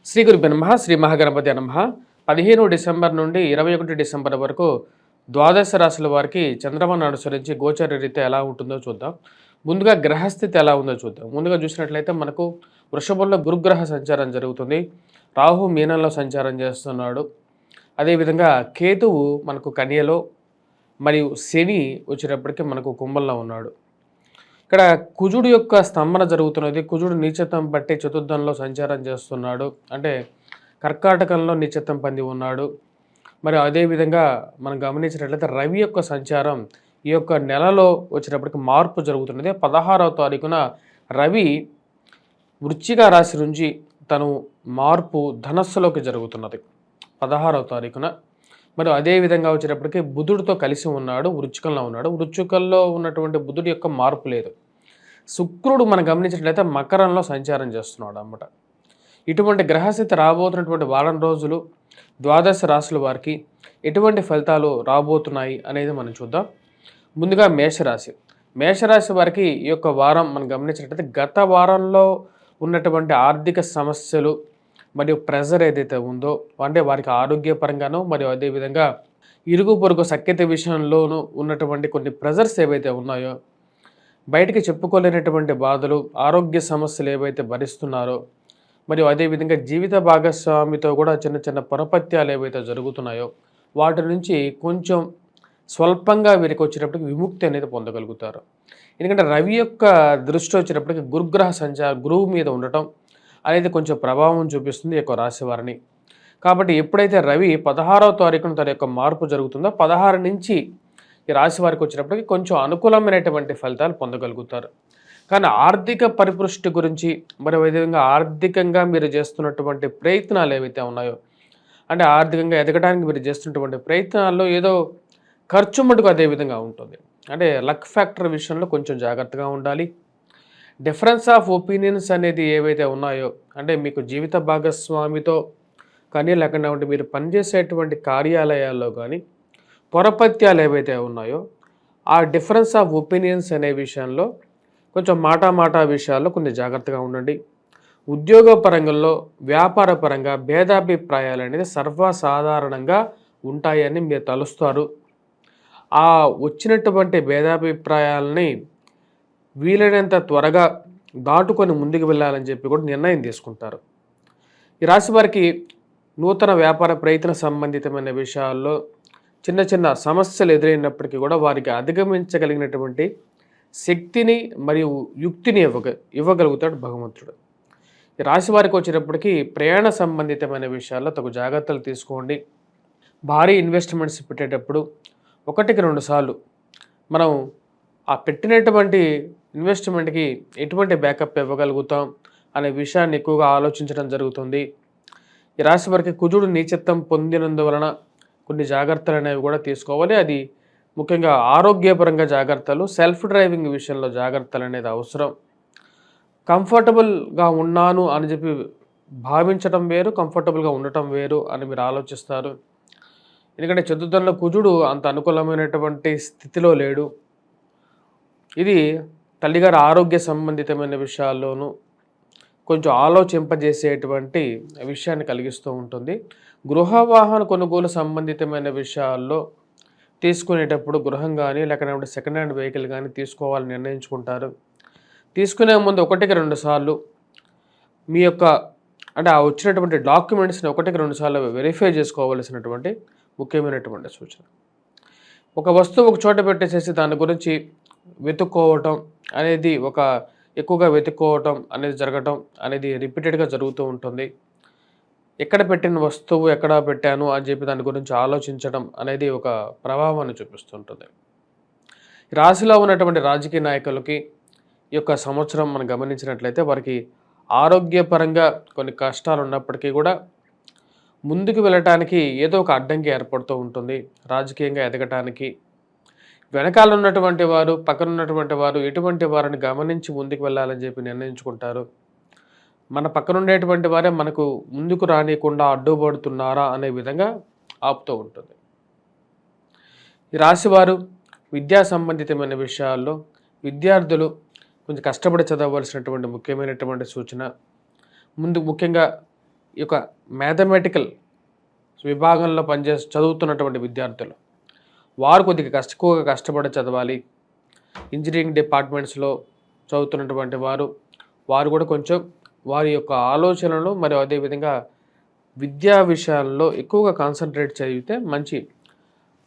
శ్రీ గురుభ్యో నమః. శ్రీ మహాగణపతి నమః. 15 డిసెంబర్ నుండి 21 డిసెంబర్ వరకు ద్వాదశ రాశుల వారికి చంద్రమను అనుసరించి గోచర రీత్యా ఎలా ఉంటుందో చూద్దాం. ముందుగా గ్రహస్థితి ఎలా ఉందో చూద్దాం. ముందుగా చూసినట్లయితే మనకు వృషభంలో గురుగ్రహ సంచారం జరుగుతుంది. రాహు మీనంలో సంచారం చేస్తున్నాడు. అదేవిధంగా కేతువు మనకు కన్యలో, మరియు శని వచ్చేటప్పటికి మనకు కుంభంలో ఉన్నాడు. ఇక్కడ కుజుడు యొక్క స్తంభన జరుగుతున్నది. కుజుడు నీచత్వం బట్టి చతుర్థంలో సంచారం చేస్తున్నాడు. అంటే కర్కాటకంలో నీచత్వం పొంది ఉన్నాడు. మరి అదేవిధంగా మనం గమనించినట్లయితే రవి యొక్క సంచారం ఈ యొక్క నెలలో వచ్చేటప్పటికి మార్పు జరుగుతున్నది. 16వ తారీఖున రవి వృశ్చిక రాశి నుంచి తను మార్పు ధనస్సులోకి జరుగుతున్నది 16వ తారీఖున. మరి అదేవిధంగా వచ్చేటప్పటికి బుధుడితో కలిసి ఉన్నాడు, వృశ్చికంలో ఉన్నాడు. వృశ్చికంలో ఉన్నటువంటి బుధుడి యొక్క మార్పు లేదు. శుక్రుడు మనం గమనించినట్లయితే మకరంలో సంచారం చేస్తున్నాడు అన్నమాట. ఇటువంటి గ్రహస్థితి రాబోతున్నటువంటి వారం రోజులు ద్వాదశ రాశుల వారికి ఎటువంటి ఫలితాలు రాబోతున్నాయి అనేది మనం చూద్దాం. ముందుగా మేషరాశి. మేషరాశి వారికి ఈ యొక్క వారం మనం గమనించినట్లయితే గత వారంలో ఉన్నటువంటి ఆర్థిక సమస్యలు మరియు ప్రెజర్ ఏదైతే ఉందో, అంటే వారికి ఆరోగ్యపరంగానూ మరియు అదేవిధంగా ఇరుగు పొరుగు సఖ్యత విషయంలోనూ ఉన్నటువంటి కొన్ని ప్రెజర్స్ ఏవైతే ఉన్నాయో, బయటికి చెప్పుకోలేనటువంటి బాధలు, ఆరోగ్య సమస్యలు ఏవైతే భరిస్తున్నారో, మరియు అదేవిధంగా జీవిత భాగస్వామితో కూడా చిన్న చిన్న పొరపత్యాలు ఏవైతే జరుగుతున్నాయో, వాటి నుంచి కొంచెం స్వల్పంగా వీరికి వచ్చేటప్పటికి విముక్తి అనేది పొందగలుగుతారు. ఎందుకంటే రవి యొక్క దృష్టి వచ్చేటప్పటికి గురుగ్రహ గురువు మీద ఉండటం అనేది కొంచెం ప్రభావం చూపిస్తుంది ఈ యొక్క రాశి వారిని. కాబట్టి ఎప్పుడైతే రవి 16వ తారీఖున తన యొక్క మార్పు జరుగుతుందో 16 నుంచి ఈ రాశి వారికి వచ్చినప్పటికీ కొంచెం అనుకూలమైనటువంటి ఫలితాలు పొందగలుగుతారు. కానీ ఆర్థిక పరిపుష్టి గురించి, మరి విధంగా ఆర్థికంగా మీరు చేస్తున్నటువంటి ప్రయత్నాలు ఏవైతే ఉన్నాయో, అంటే ఆర్థికంగా ఎదగడానికి మీరు చేస్తున్నటువంటి ప్రయత్నాల్లో ఏదో ఖర్చు మటుకు అదే విధంగా ఉంటుంది. అంటే లక్ ఫ్యాక్టర్ విషయంలో కొంచెం జాగ్రత్తగా ఉండాలి. డిఫరెన్స్ ఆఫ్ ఒపీనియన్స్ అనేది ఏవైతే ఉన్నాయో, అంటే మీకు జీవిత భాగస్వామితో కానీ లేకుండా ఉంటే మీరు పనిచేసేటువంటి కార్యాలయాల్లో కానీ పొరపత్యాలు ఏవైతే ఉన్నాయో, ఆ డిఫరెన్స్ ఆఫ్ ఒపీనియన్స్ అనే విషయంలో కొంచెం మాట విషయాల్లో కొన్ని జాగ్రత్తగా ఉండండి. ఉద్యోగ పరంగంలో, వ్యాపార పరంగా భేదాభిప్రాయాలు అనేది సర్వసాధారణంగా ఉంటాయని మీరు తలుస్తారు. ఆ వచ్చినటువంటి భేదాభిప్రాయాలని వీలైనంత త్వరగా దాటుకొని ముందుకు వెళ్ళాలని చెప్పి కూడా నిర్ణయం తీసుకుంటారు. ఈ రాశి వారికి నూతన వ్యాపార ప్రయత్న సంబంధితమైన విషయాల్లో చిన్న చిన్న సమస్యలు ఎదురైనప్పటికీ కూడా వారికి అధిగమించగలిగినటువంటి శక్తిని మరియు యుక్తిని ఇవ్వగలుగుతాడు భగవంతుడు. ఈ రాశి వారికి వచ్చేటప్పటికి ప్రయాణ సంబంధితమైన విషయాల్లో తగు జాగ్రత్తలు తీసుకోండి. భారీ ఇన్వెస్ట్మెంట్స్ పెట్టేటప్పుడు 1-2 సార్లు మనం ఆ పెట్టినటువంటి ఇన్వెస్ట్మెంట్కి ఎటువంటి బ్యాకప్ ఇవ్వగలుగుతాం అనే విషయాన్ని ఎక్కువగా ఆలోచించడం జరుగుతుంది. ఈ రాశి వారికి కుజుడు నీచత్వం పొందినందువలన కొన్ని జాగ్రత్తలు అనేవి కూడా తీసుకోవాలి. అది ముఖ్యంగా ఆరోగ్యపరంగా జాగ్రత్తలు, సెల్ఫ్ డ్రైవింగ్ విషయంలో జాగ్రత్తలు అనేది అవసరం. కంఫర్టబుల్గా ఉన్నాను అని చెప్పి భావించడం వేరు, కంఫర్టబుల్గా ఉండటం వేరు అని మీరు ఆలోచిస్తారు. ఎందుకంటే చతుర్థంలో కుజుడు అంత అనుకూలమైనటువంటి స్థితిలో లేడు. ఇది తల్లిగారి ఆరోగ్య సంబంధితమైన విషయాల్లోనూ కొంచెం ఆలోచింపజేసేటువంటి విషయాన్ని కలిగిస్తూ ఉంటుంది. గృహ వాహన కొనుగోలు సంబంధితమైన విషయాల్లో తీసుకునేటప్పుడు గృహం కానీ లేకపోతే సెకండ్ హ్యాండ్ వెహికల్ కానీ తీసుకోవాలని నిర్ణయించుకుంటారు. తీసుకునే ముందు 1-2 సార్లు మీ యొక్క అంటే ఆ వచ్చినటువంటి డాక్యుమెంట్స్ని 1-2 సార్లు వెరిఫై చేసుకోవాల్సినటువంటి ముఖ్యమైనటువంటి సూచన. ఒక వస్తువు ఒక చోట పెట్టేసేసి దాని గురించి వెతుక్కోవటం అనేది ఎక్కువగా వెతుక్కోవటం అనేది జరగటం అనేది రిపీటెడ్గా జరుగుతూ ఉంటుంది. ఎక్కడ పెట్టిన వస్తువు ఎక్కడ పెట్టాను అని చెప్పి దాని గురించి ఆలోచించడం అనేది ఒక ప్రభావాన్ని చూపిస్తుంటుంది. రాశిలో ఉన్నటువంటి రాజకీయ నాయకులకి ఈ యొక్క సంవత్సరం మనం గమనించినట్లయితే వారికి ఆరోగ్యపరంగా కొన్ని కష్టాలు ఉన్నప్పటికీ కూడా ముందుకు వెళ్ళటానికి ఏదో ఒక అడ్డంకి ఏర్పడుతూ ఉంటుంది. రాజకీయంగా ఎదగటానికి వెనకాల ఉన్నటువంటి వారు, పక్కన ఉన్నటువంటి వారు ఎటువంటి వారిని గమనించి ముందుకు వెళ్ళాలని చెప్పి నిర్ణయించుకుంటారు. మన పక్కన ఉండేటువంటి వారే మనకు ముందుకు రానియకుండా అడ్డుపడుతున్నారా అనే విధంగా ఆపుతూ ఉంటుంది. ఈ రాశివారు విద్యా సంబంధితమైన విషయాల్లో విద్యార్థులు కొంచెం కష్టపడి చదవవలసినటువంటి ముఖ్యమైనటువంటి సూచన. ముఖ్యంగా ఈ యొక్క మ్యాథమెటికల్ విభాగంలో చదువుతున్నటువంటి విద్యార్థులు వారు కొద్దిగా ఎక్కువగా కష్టపడి చదవాలి. ఇంజనీరింగ్ డిపార్ట్మెంట్స్లో చదువుతున్నటువంటి వారు కూడా కొంచెం వారి యొక్క ఆలోచనలు మరియు అదేవిధంగా విద్యా విషయాల్లో ఎక్కువగా కాన్సన్ట్రేట్ చదివితే మంచి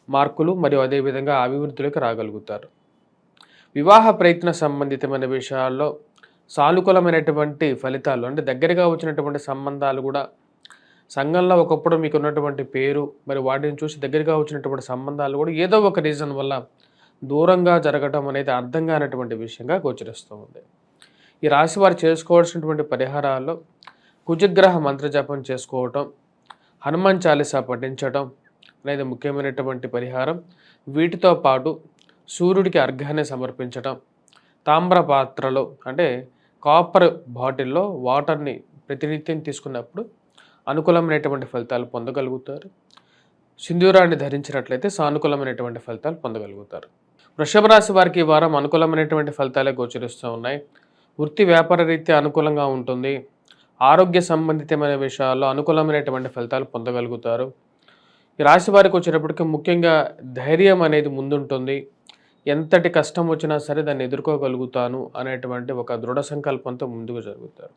మార్కులు మరియు అదేవిధంగా అభివృద్ధిలోకి రాగలుగుతారు. వివాహ ప్రయత్న సంబంధితమైన విషయాల్లో సానుకూలమైనటువంటి ఫలితాలు అంటే దగ్గరగా వచ్చినటువంటి సంబంధాలు కూడా సంఘంలో ఒకప్పుడు మీకు ఉన్నటువంటి పేరు మరి వాటిని చూసి దగ్గరగా వచ్చినటువంటి సంబంధాలు కూడా ఏదో ఒక రీజన్ వల్ల దూరంగా జరగడం అనేది అర్థం కానటువంటి విషయంగా గోచరిస్తూ ఉంది. ఈ రాశి వారు చేసుకోవాల్సినటువంటి పరిహారాల్లో కుజగ్రహ మంత్రజపం చేసుకోవటం, హనుమాన్ చాలీసా పఠించడం అనేది ముఖ్యమైనటువంటి పరిహారం. వీటితో పాటు సూర్యుడికి అర్ఘ్యాన్ని సమర్పించడం, తామ్ర పాత్రలో అంటే కాపర్ బాటిల్లో వాటర్ని ప్రతినిత్యం తీసుకున్నప్పుడు అనుకూలమైనటువంటి ఫలితాలు పొందగలుగుతారు. సింధూరాన్ని ధరించినట్లయితే సానుకూలమైనటువంటి ఫలితాలు పొందగలుగుతారు. వృషభ రాశి వారికి ఈ వారం అనుకూలమైనటువంటి ఫలితాలే గోచరిస్తూ ఉన్నాయి. వృత్తి వ్యాపార రీత్యా అనుకూలంగా ఉంటుంది. ఆరోగ్య సంబంధితమైన విషయాల్లో అనుకూలమైనటువంటి ఫలితాలు పొందగలుగుతారు. ఈ రాశి వారికి వచ్చేటప్పటికి ముఖ్యంగా ధైర్యం అనేది ముందుంటుంది. ఎంతటి కష్టం వచ్చినా సరే దాన్ని ఎదుర్కోగలుగుతాను అనేటువంటి ఒక దృఢ సంకల్పంతో ముందుకు జరుగుతారు.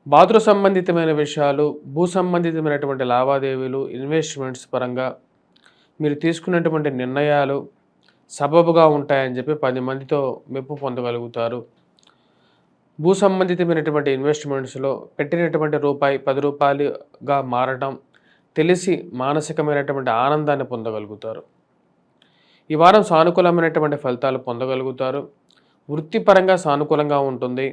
బాతృ సంబంధితమైన విషయాలు, భూ సంబంధితమైనటువంటి లావాదేవీలు, ఇన్వెస్ట్మెంట్స్ పరంగా మీరు తీసుకున్నటువంటి నిర్ణయాలు సబబుగా ఉంటాయని చెప్పి 10 మందితో మెప్పు పొందగలుగుతారు. భూ సంబంధితమైనటువంటి ఇన్వెస్ట్మెంట్స్లో పెట్టినటువంటి రూపాయి 10 రూపాయలుగా మారటం తెలిసి మానసికమైనటువంటి ఆనందాన్ని పొందగలుగుతారు. ఈ వారం సానుకూలమైనటువంటి ఫలితాలు పొందగలుగుతారు. వృత్తిపరంగా సానుకూలంగా ఉంటుంది.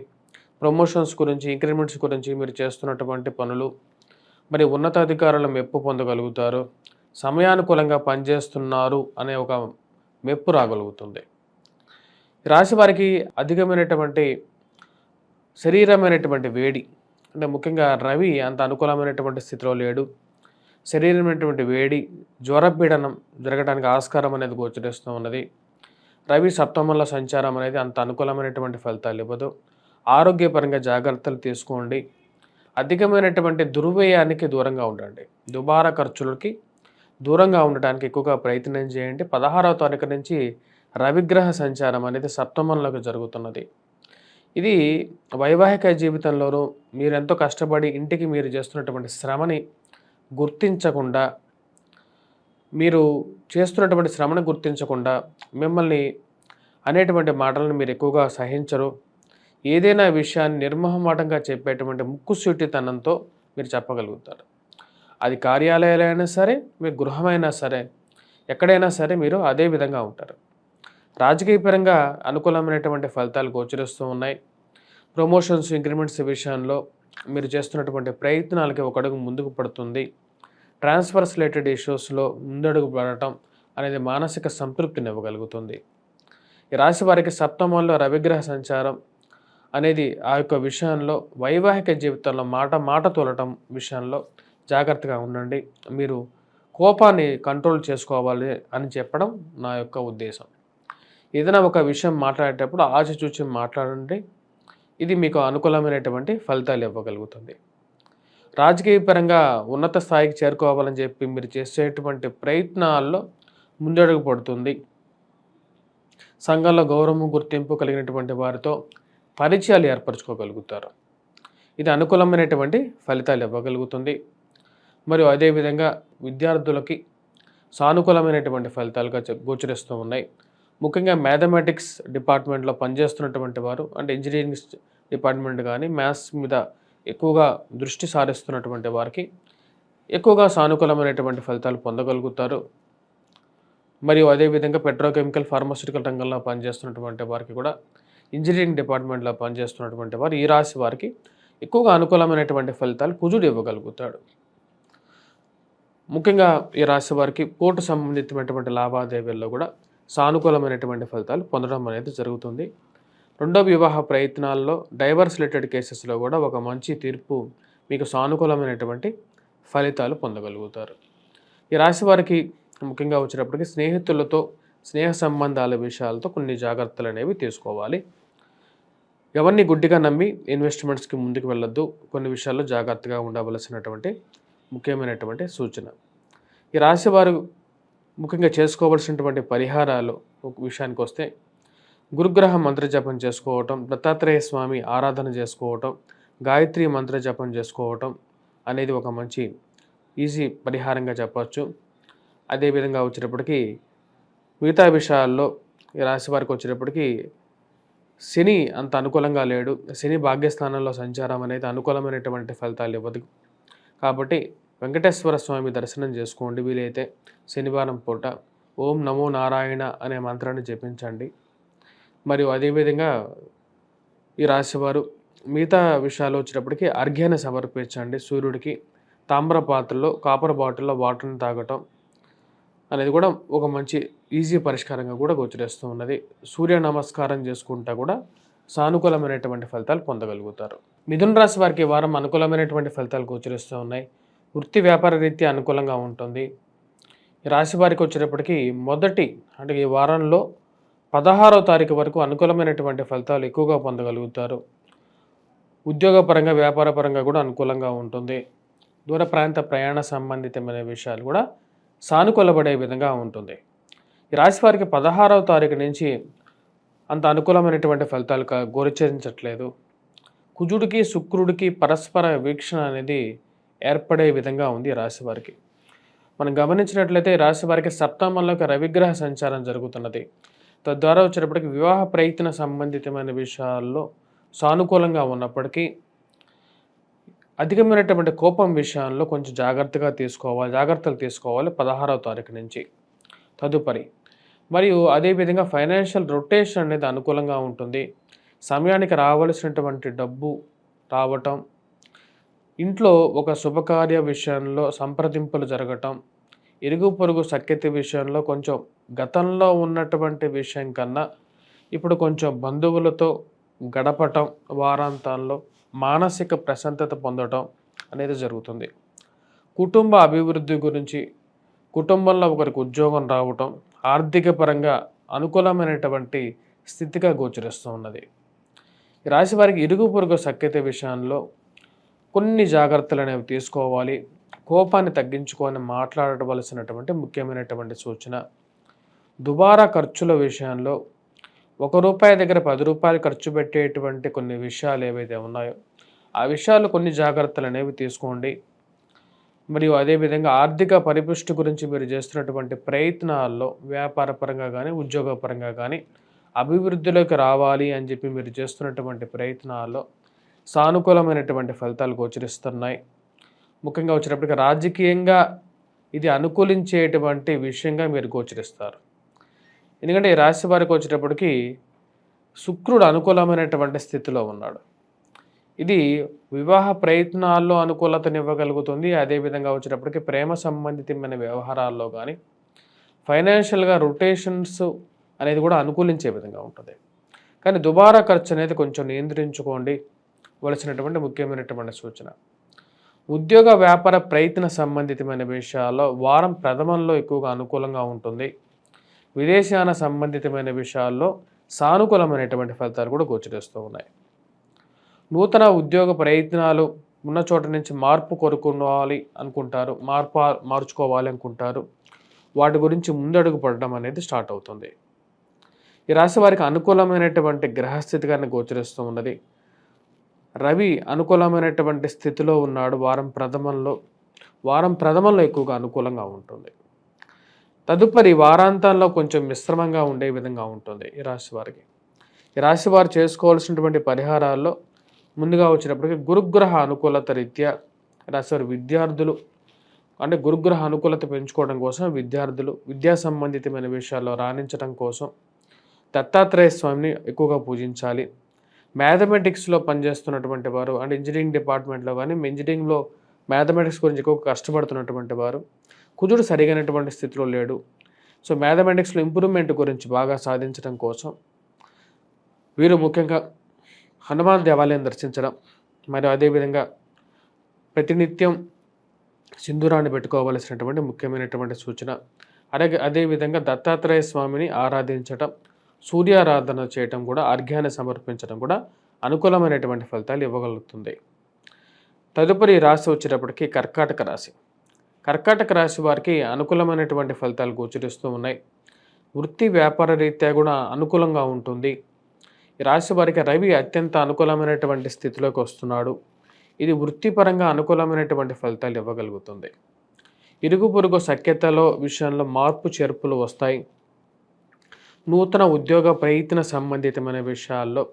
ప్రమోషన్స్ గురించి, ఇంక్రిమెంట్స్ గురించి మీరు చేస్తున్నటువంటి పనులు మరి ఉన్నతాధికారుల మెప్పు పొందగలుగుతారు. సమయానుకూలంగా పనిచేస్తున్నారు అనే ఒక మెప్పు రాగలుగుతుంది. రాశి వారికి అధికమైనటువంటి శరీరమైనటువంటి వేడి అంటే ముఖ్యంగా రవి అంత అనుకూలమైనటువంటి స్థితిలో లేడు. శరీరమైనటువంటి వేడి, జ్వరపీడనం జరగడానికి ఆస్కారం అనేది గోచరిస్తూ ఉన్నది. రవి సప్తమంలో సంచారం అనేది అంత అనుకూలమైనటువంటి ఫలితాలు ఇవ్వదు. ఆరోగ్యపరంగా జాగ్రత్తలు తీసుకోండి. అధికమైనటువంటి దుర్వ్యయానికి దూరంగా ఉండండి. దుబారా ఖర్చులకి దూరంగా ఉండటానికి ఎక్కువగా ప్రయత్నం చేయండి. 16వ తారీఖు నుంచి రవిగ్రహ సంచారం అనేది సప్తమంలోకి జరుగుతున్నది. ఇది వైవాహిక జీవితంలోనూ మీరెంతో కష్టపడి ఇంటికి మీరు చేస్తున్నటువంటి శ్రమని గుర్తించకుండా మిమ్మల్ని అనేటువంటి మాటలను మీరు ఎక్కువగా సహించరు. ఏదైనా విషయాన్ని నిర్మోహమాటంగా చెప్పేటువంటి ముక్కుసూటితనంతో మీరు చెప్పగలుగుతారు. అది కార్యాలయాలైనా సరే, మీ గృహమైనా సరే, ఎక్కడైనా సరే మీరు అదే విధంగా ఉంటారు. రాజకీయ పరంగా అనుకూలమైనటువంటి ఫలితాలు గోచరిస్తూ ఉన్నాయి. ప్రమోషన్స్, ఇంక్రిమెంట్స్ విషయంలో మీరు చేస్తున్నటువంటి ప్రయత్నాలకి ఒక అడుగు ముందుకు పడుతుంది. ట్రాన్స్ఫర్స్ రిలేటెడ్ ఇష్యూస్లో ముందడుగు పడటం అనేది మానసిక సంతృప్తిని ఇవ్వగలుగుతుంది. ఈ రాశి వారికి సప్తమంలో రవిగ్రహ సంచారం అనేది ఆ యొక్క విషయంలో వైవాహిక జీవితంలో మాట తోలటం విషయంలో జాగ్రత్తగా ఉండండి. మీరు కోపాన్ని కంట్రోల్ చేసుకోవాలి అని చెప్పడం నా యొక్క ఉద్దేశం. ఏదైనా ఒక విషయం మాట్లాడేటప్పుడు ఆచితూచి మాట్లాడండి. ఇది మీకు అనుకూలమైనటువంటి ఫలితాలు ఇవ్వగలుగుతుంది. రాజకీయ పరంగా ఉన్నత స్థాయికి చేరుకోవాలని చెప్పి మీరు చేసేటువంటి ప్రయత్నాల్లో ముందడుగు పడుతుంది. సంఘంలో గౌరవం, గుర్తింపు కలిగినటువంటి వారితో పరిచయాలు ఏర్పరచుకోగలుగుతారు. ఇది అనుకూలమైనటువంటి ఫలితాలు ఇవ్వగలుగుతుంది. మరియు అదేవిధంగా విద్యార్థులకి సానుకూలమైనటువంటి ఫలితాలుగా గోచరిస్తూ ఉన్నాయి. ముఖ్యంగా మ్యాథమెటిక్స్ డిపార్ట్మెంట్లో పనిచేస్తున్నటువంటి వారు అంటే ఇంజనీరింగ్ డిపార్ట్మెంట్ కానీ మ్యాథ్స్ మీద ఎక్కువగా దృష్టి సారిస్తున్నటువంటి వారికి ఎక్కువగా సానుకూలమైనటువంటి ఫలితాలు పొందగలుగుతారు. మరియు అదేవిధంగా పెట్రోకెమికల్, ఫార్మాస్యూటికల్ రంగంలో పనిచేస్తున్నటువంటి వారికి కూడా, ఇంజనీరింగ్ డిపార్ట్మెంట్లో పనిచేస్తున్నటువంటి వారు, ఈ రాశి వారికి ఎక్కువగా అనుకూలమైనటువంటి ఫలితాలు కుజుడు ఇవ్వగలుగుతాడు. ముఖ్యంగా ఈ రాశి వారికి పోటు సంబంధితమైనటువంటి లావాదేవీల్లో కూడా సానుకూలమైనటువంటి ఫలితాలు పొందడం అనేది జరుగుతుంది. రెండో వివాహ ప్రయత్నాల్లో, డైవర్స్ రిలేటెడ్ కేసెస్లో కూడా ఒక మంచి తీర్పు మీకు సానుకూలమైనటువంటి ఫలితాలు పొందగలుగుతారు. ఈ రాశి వారికి ముఖ్యంగా వచ్చేటప్పటికి స్నేహితులతో, స్నేహ సంబంధాల విషయాలతో కొన్ని జాగ్రత్తలు అనేవి తీసుకోవాలి. ఎవరిని గుడ్డిగా నమ్మి ఇన్వెస్ట్మెంట్స్కి ముందుకు వెళ్ళొద్దు. కొన్ని విషయాల్లో జాగ్రత్తగా ఉండవలసినటువంటి ముఖ్యమైనటువంటి సూచన. ఈ రాశి వారు ముఖ్యంగా చేసుకోవాల్సినటువంటి పరిహారాలు ఒక విషయానికి వస్తే, గురుగ్రహ మంత్ర జపం చేసుకోవటం, దత్తాత్రేయ స్వామి ఆరాధన చేసుకోవటం, గాయత్రి మంత్ర జపం చేసుకోవటం అనేది ఒక మంచి ఈజీ పరిహారంగా చెప్పచ్చు. అదేవిధంగా వచ్చేటప్పటికి మిగతా విషయాల్లో ఈ రాశి వారికి వచ్చేటప్పటికి శని అంత అనుకూలంగా లేడు. శని భాగ్యస్థానంలో సంచారం అనేది అనుకూలమైనటువంటి ఫలితాలు ఇవ్వదు. కాబట్టి వెంకటేశ్వర స్వామి దర్శనం చేసుకోండి. వీలైతే శనివారం పూట ఓం నమో నారాయణ అనే మంత్రాన్ని జపించండి. మరియు అదేవిధంగా ఈ రాశివారు మిగతా విషయాలు వచ్చేటప్పటికి అర్ఘ్యాన్ని సమర్పించండి సూర్యుడికి. తామ్ర పాత్రలో కాపర్ బాటిల్లో వాటర్ని తాగటం అనేది కూడా ఒక మంచి ఈజీ పరిష్కారంగా కూడా గోచరిస్తూ ఉన్నది. సూర్య నమస్కారం చేసుకుంటా కూడా సానుకూలమైనటువంటి ఫలితాలు పొందగలుగుతారు. మిథున రాశి వారికి ఈ వారం అనుకూలమైనటువంటి ఫలితాలు గోచరిస్తూ ఉన్నాయి. వృత్తి వ్యాపార రీత్యా అనుకూలంగా ఉంటుంది. ఈ రాశి వారికి వచ్చేటప్పటికి అంటే ఈ వారంలో 16వ తారీఖు వరకు అనుకూలమైనటువంటి ఫలితాలు ఎక్కువగా పొందగలుగుతారు. ఉద్యోగపరంగా వ్యాపారపరంగా కూడా అనుకూలంగా ఉంటుంది. దూర ప్రాంత ప్రయాణ సంబంధితమైన విషయాలు కూడా సానుకూలపడే విధంగా ఉంటుంది. ఈ రాశి వారికి 16వ తారీఖు నుంచి అంత అనుకూలమైనటువంటి ఫలితాలు గోచరించట్లేదు. కుజుడికి శుక్రుడికి పరస్పర వీక్షణ అనేది ఏర్పడే విధంగా ఉంది ఈ రాశి వారికి. మనం గమనించినట్లయితే ఈ రాశి వారికి సప్తమంలోకి రవిగ్రహ సంచారం జరుగుతున్నది. తద్వారా వచ్చేటప్పటికి వివాహ ప్రయత్న సంబంధితమైన విషయాల్లో సానుకూలంగా ఉన్నప్పటికీ అధికమైనటువంటి కోపం విషయంలో కొంచెం జాగ్రత్తలు తీసుకోవాలి 16వ తారీఖు నుంచి. తదుపరి మరియు అదేవిధంగా ఫైనాన్షియల్ రొటేషన్ అనేది అనుకూలంగా ఉంటుంది. సమయానికి రావాల్సినటువంటి డబ్బు రావటం, ఇంట్లో ఒక శుభకార్య విషయంలో సంప్రదింపులు జరగటం, ఇరుగు పొరుగు సఖ్యత విషయంలో కొంచెం గతంలో ఉన్నటువంటి విషయం కన్నా ఇప్పుడు కొంచెం బంధువులతో గడపటం, వారాంతాల్లో మానసిక ప్రశాంతత పొందటం అనేది జరుగుతుంది. కుటుంబ అభివృద్ధి గురించి, కుటుంబంలో ఒకరికి ఉద్యోగం రావటం, ఆర్థిక పరంగా అనుకూలమైనటువంటి స్థితిగా గోచరిస్తూ ఉన్నది. ఈ రాశి వారికి ఇరుగు పొరుగు సఖ్యత విషయంలో కొన్ని జాగ్రత్తలు అనేవి తీసుకోవాలి. కోపాన్ని తగ్గించుకొని మాట్లాడవలసినటువంటి ముఖ్యమైనటువంటి సూచన. దుబారా ఖర్చుల విషయంలో ₹1 దగ్గర ₹10 ఖర్చు పెట్టేటువంటి కొన్ని విషయాలు ఏవైతే ఉన్నాయో ఆ విషయాలు కొన్ని జాగ్రత్తలు అనేవి తీసుకోండి. మరియు అదేవిధంగా ఆర్థిక పరిపుష్టి గురించి మీరు చేస్తున్నటువంటి ప్రయత్నాల్లో వ్యాపారపరంగా కానీ ఉద్యోగపరంగా కానీ అభివృద్ధిలోకి రావాలి అని చెప్పి మీరు చేస్తున్నటువంటి ప్రయత్నాల్లో సానుకూలమైనటువంటి ఫలితాలు గోచరిస్తున్నాయి. ముఖ్యంగా వచ్చేటప్పటికి రాజకీయంగా ఇది అనుకూలించేటువంటి విషయంగా మీరు గోచరిస్తారు. ఎందుకంటే ఈ రాశి వారికి వచ్చేటప్పటికి శుక్రుడు అనుకూలమైనటువంటి స్థితిలో ఉన్నాడు. ఇది వివాహ ప్రయత్నాల్లో అనుకూలతనివ్వగలుగుతుంది. అదేవిధంగా వచ్చేటప్పటికి ప్రేమ సంబంధితమైన వ్యవహారాల్లో కానీ ఫైనాన్షియల్గా రొటేషన్స్ అనేది కూడా అనుకూలించే విధంగా ఉంటుంది. కానీ దుబారా ఖర్చు అనేది కొంచెం నియంత్రించుకోండి వలసినటువంటి ముఖ్యమైనటువంటి సూచన. ఉద్యోగ వ్యాపార ప్రయత్న సంబంధితమైన విషయాల్లో వారం ప్రథమంలో ఎక్కువగా అనుకూలంగా ఉంటుంది. విదేశాన సంబంధితమైన విషయాల్లో సానుకూలమైనటువంటి ఫలితాలు కూడా గోచరిస్తూ ఉన్నాయి. నూతన ఉద్యోగ ప్రయత్నాలు ఉన్న చోట నుంచి మార్చుకోవాలి అనుకుంటారు. వాటి గురించి ముందడుగు పడడం అనేది స్టార్ట్ అవుతుంది. ఈ రాశి వారికి అనుకూలమైనటువంటి గ్రహస్థితిగానే గోచరిస్తూ ఉన్నది. రవి అనుకూలమైనటువంటి స్థితిలో ఉన్నాడు. వారం ప్రథమంలో ఎక్కువగా అనుకూలంగా ఉంటుంది. తదుపరి వారాంతాల్లో కొంచెం మిశ్రమంగా ఉండే విధంగా ఉంటుంది ఈ రాశి వారికి. ఈ రాశి వారు చేసుకోవాల్సినటువంటి పరిహారాల్లో ముందుగా వచ్చినప్పటికీ గురుగ్రహ అనుకూలత రీత్యా రాశివారి విద్యార్థులు గురుగ్రహ అనుకూలత పెంచుకోవడం కోసం విద్యా సంబంధితమైన విషయాల్లో రాణించడం కోసం దత్తాత్రేయ స్వామిని ఎక్కువగా పూజించాలి. మ్యాథమెటిక్స్లో పనిచేస్తున్నటువంటి వారు ఇంజనీరింగ్ డిపార్ట్మెంట్లో కానీ ఇంజనీరింగ్లో మ్యాథమెటిక్స్ గురించి ఎక్కువ కష్టపడుతున్నటువంటి వారు, కుజుడు సరిగైనటువంటి స్థితిలో లేడు. సో మ్యాథమెటిక్స్లో ఇంప్రూవ్మెంట్ గురించి బాగా సాధించడం కోసం వీరు ముఖ్యంగా హనుమాన్ దేవాలయం దర్శించడం, మరియు అదేవిధంగా ప్రతినిత్యం సింధూరాన్ని పెట్టుకోవలసినటువంటి ముఖ్యమైనటువంటి సూచన. అదేవిధంగా దత్తాత్రేయ స్వామిని ఆరాధించటం, సూర్యారాధన చేయటం కూడా, అర్ఘ్యాన్ని సమర్పించడం కూడా అనుకూలమైనటువంటి ఫలితాలు ఇవ్వగలుగుతుంది. తదుపరి రాశి వచ్చేటప్పటికి కర్కాటక రాశి. కర్కాటక రాశి వారికి అనుకూలమైనటువంటి ఫలితాలు గోచరిస్తూ ఉన్నాయి. వృత్తి వ్యాపార రీత్యా కూడా అనుకూలంగా ఉంటుంది. ఈ రాశి వారికి రవి అత్యంత అనుకూలమైనటువంటి స్థితిలోకి వస్తున్నాడు. ఇది వృత్తిపరంగా అనుకూలమైనటువంటి ఫలితాలు ఇవ్వగలుగుతుంది. ఇరుగు పొరుగు సఖ్యతలో విషయంలో మార్పు చేర్పులు వస్తాయి. నూతన ఉద్యోగ ప్రయత్న సంబంధితమైన విషయాల్లో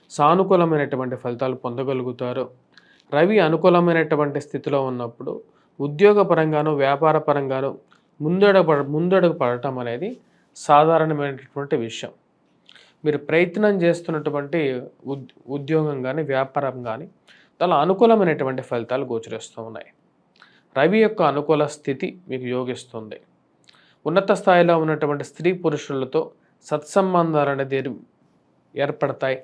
సానుకూలమైనటువంటి ఫలితాలు పొందగలుగుతారు. రవి అనుకూలమైనటువంటి స్థితిలో ఉన్నప్పుడు ఉద్యోగపరంగాను వ్యాపార పరంగాను ముందడుగు పడటం అనేది సాధారణమైనటువంటి విషయం. మీరు ప్రయత్నం చేస్తున్నటువంటి ఉద్యోగం కానీ వ్యాపారం కానీ చాలా అనుకూలమైనటువంటి ఫలితాలు గోచరిస్తూ ఉన్నాయి. రవి యొక్క అనుకూల స్థితి మీకు యోగిస్తుంది. ఉన్నత స్థాయిలో ఉన్నటువంటి స్త్రీ పురుషులతో సత్సంబంధాలు అనేది ఏర్పడతాయి.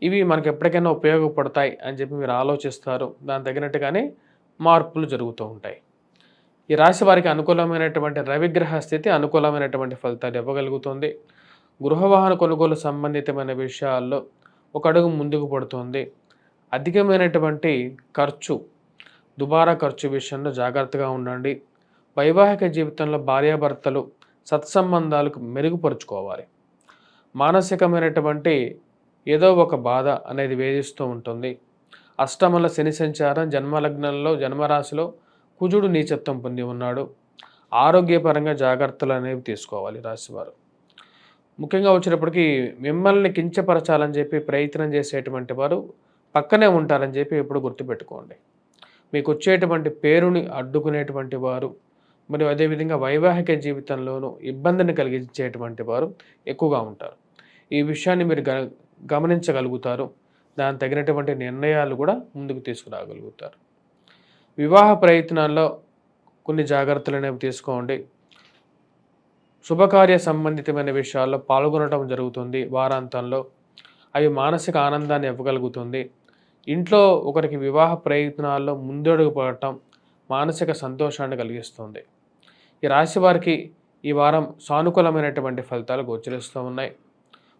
ఇవి మనకు ఎప్పటికైనా ఉపయోగపడతాయి అని చెప్పి మీరు ఆలోచిస్తారు. దాని తగినట్టుగానే మార్పులు జరుగుతూ ఉంటాయి. ఈ రాశి వారికి అనుకూలమైనటువంటి రవిగ్రహ స్థితి అనుకూలమైనటువంటి ఫలితాలు ఇవ్వగలుగుతుంది. గృహవాహన కొనుగోలు సంబంధితమైన విషయాల్లో ఒక అడుగు ముందుకు పడుతుంది. అధికమైనటువంటి ఖర్చు దుబారా ఖర్చు విషయంలో జాగ్రత్తగా ఉండండి. వైవాహిక జీవితంలో భార్యాభర్తలు సత్సంబంధాలకు మెరుగుపరుచుకోవాలి. మానసికమైనటువంటి ఏదో ఒక బాధ అనేది వేధిస్తూ ఉంటుంది. అష్టమల శని సంచారం జన్మలగ్నంలో జన్మరాశిలో కుజుడు నీచత్వం పొంది ఉన్నాడు. ఆరోగ్యపరంగా జాగ్రత్తలు అనేవి తీసుకోవాలి రాశివారు. ముఖ్యంగా వచ్చినప్పటికీ మిమ్మల్ని కించపరచాలని చెప్పి ప్రయత్నం చేసేటువంటి వారు పక్కనే ఉంటారని చెప్పి ఎప్పుడు గుర్తుపెట్టుకోండి. మీకు వచ్చేటువంటి పేరుని అడ్డుకునేటువంటి వారు మరియు అదేవిధంగా వైవాహిక జీవితంలోనూ ఇబ్బందిని కలిగించేటువంటి వారు ఎక్కువగా ఉంటారు. ఈ విషయాన్ని మీరు గమనించగలుగుతారు. దానికి తగినటువంటి నిర్ణయాలు కూడా ముందుకు తీసుకురాగలుగుతారు. వివాహ ప్రయత్నాల్లో కొన్ని జాగ్రత్తలు అనేవి తీసుకోండి. శుభకార్య సంబంధితమైన విషయాల్లో పాల్గొనడం జరుగుతుంది. వారాంతంలో అవి మానసిక ఆనందాన్ని ఇవ్వగలుగుతుంది. ఇంట్లో ఒకరికి వివాహ ప్రయత్నాల్లో ముందడుగు పడటం మానసిక సంతోషాన్ని కలిగిస్తుంది. ఈ రాశి వారికి ఈ వారం సానుకూలమైనటువంటి ఫలితాలు గోచరిస్తూ ఉన్నాయి.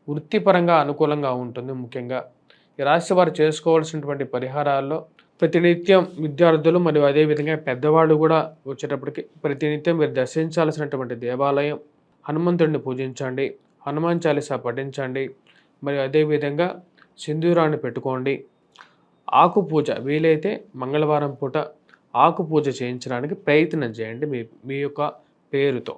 వృత్తిపరంగా అనుకూలంగా ఉంటుంది. ముఖ్యంగా ఈ రాశి వారు చేసుకోవాల్సినటువంటి పరిహారాల్లో ప్రతినిత్యం విద్యార్థులు మరియు అదేవిధంగా పెద్దవాళ్ళు కూడా వచ్చేటప్పటికి ప్రతినిత్యం మీరు దర్శించాల్సినటువంటి దేవాలయం హనుమంతుడిని పూజించండి. హనుమాన్ చాలీసా పఠించండి. మరియు అదేవిధంగా సింధూరాన్ని పెట్టుకోండి. ఆకు పూజ వీలైతే మంగళవారం పూట ఆకు పూజ చేయించడానికి ప్రయత్నం చేయండి మీ యొక్క పేరుతో.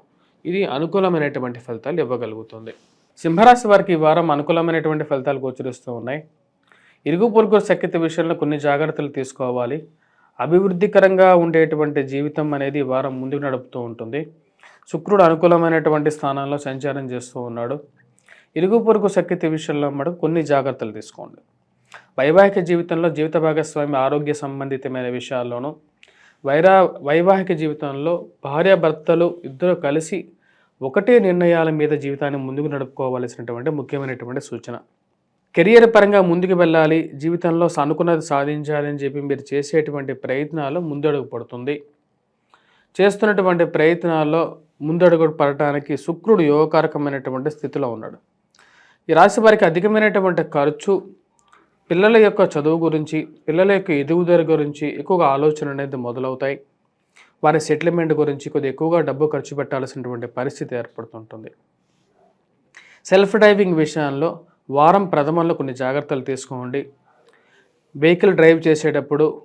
ఇది అనుకూలమైనటువంటి ఫలితాలు ఇవ్వగలుగుతుంది. సింహరాశి వారికి ఈ వారం అనుకూలమైనటువంటి ఫలితాలు గోచరిస్తూ ఉన్నాయి. ఇరుగు పొరుగు సఖ్యత విషయంలో కొన్ని జాగ్రత్తలు తీసుకోవాలి. అభివృద్ధికరంగా ఉండేటువంటి జీవితం అనేది ఈ వారం ముందుకు నడుపుతూ ఉంటుంది. శుక్రుడు అనుకూలమైనటువంటి స్థానాల్లో సంచారం చేస్తూ ఉన్నాడు. ఇరుగు పొరుగు సఖ్యత విషయంలో మటుకు కొన్ని జాగ్రత్తలు తీసుకోండి. వైవాహిక జీవితంలో జీవిత భాగస్వామి ఆరోగ్య సంబంధితమైన విషయాల్లోనూ వైవాహిక జీవితంలో భార్యాభర్తలు ఇద్దరు కలిసి ఒకటే నిర్ణయాల మీద జీవితాన్ని ముందుకు నడుపుకోవాల్సినటువంటి ముఖ్యమైనటువంటి సూచన. కెరియర్ పరంగా ముందుకు వెళ్ళాలి, జీవితంలో అనుకున్నది సాధించాలని చెప్పి మీరు చేసేటువంటి ప్రయత్నాలు ముందడుగు పడుతుంది. చేస్తున్నటువంటి ప్రయత్నాల్లో ముందడుగు పడటానికి శుక్రుడు యోగకారకమైనటువంటి స్థితిలో ఉన్నాడు. ఈ రాశి వారికి అధికమైనటువంటి ఖర్చు, పిల్లల యొక్క చదువు గురించి, పిల్లల యొక్క ఎదుగుదల గురించి ఎక్కువగా ఆలోచన అనేది మొదలవుతాయి. వారి సెటిల్మెంట్ గురించి కొద్దిగా ఎక్కువగా డబ్బు ఖర్చు పెట్టాల్సినటువంటి పరిస్థితి ఏర్పడుతుంటుంది. సెల్ఫ్ డ్రైవింగ్ విషయంలో వారం ప్రథమంలో కొన్ని జాగ్రత్తలు తీసుకోండి. వెహికల్ డ్రైవ్ చేసేటప్పుడు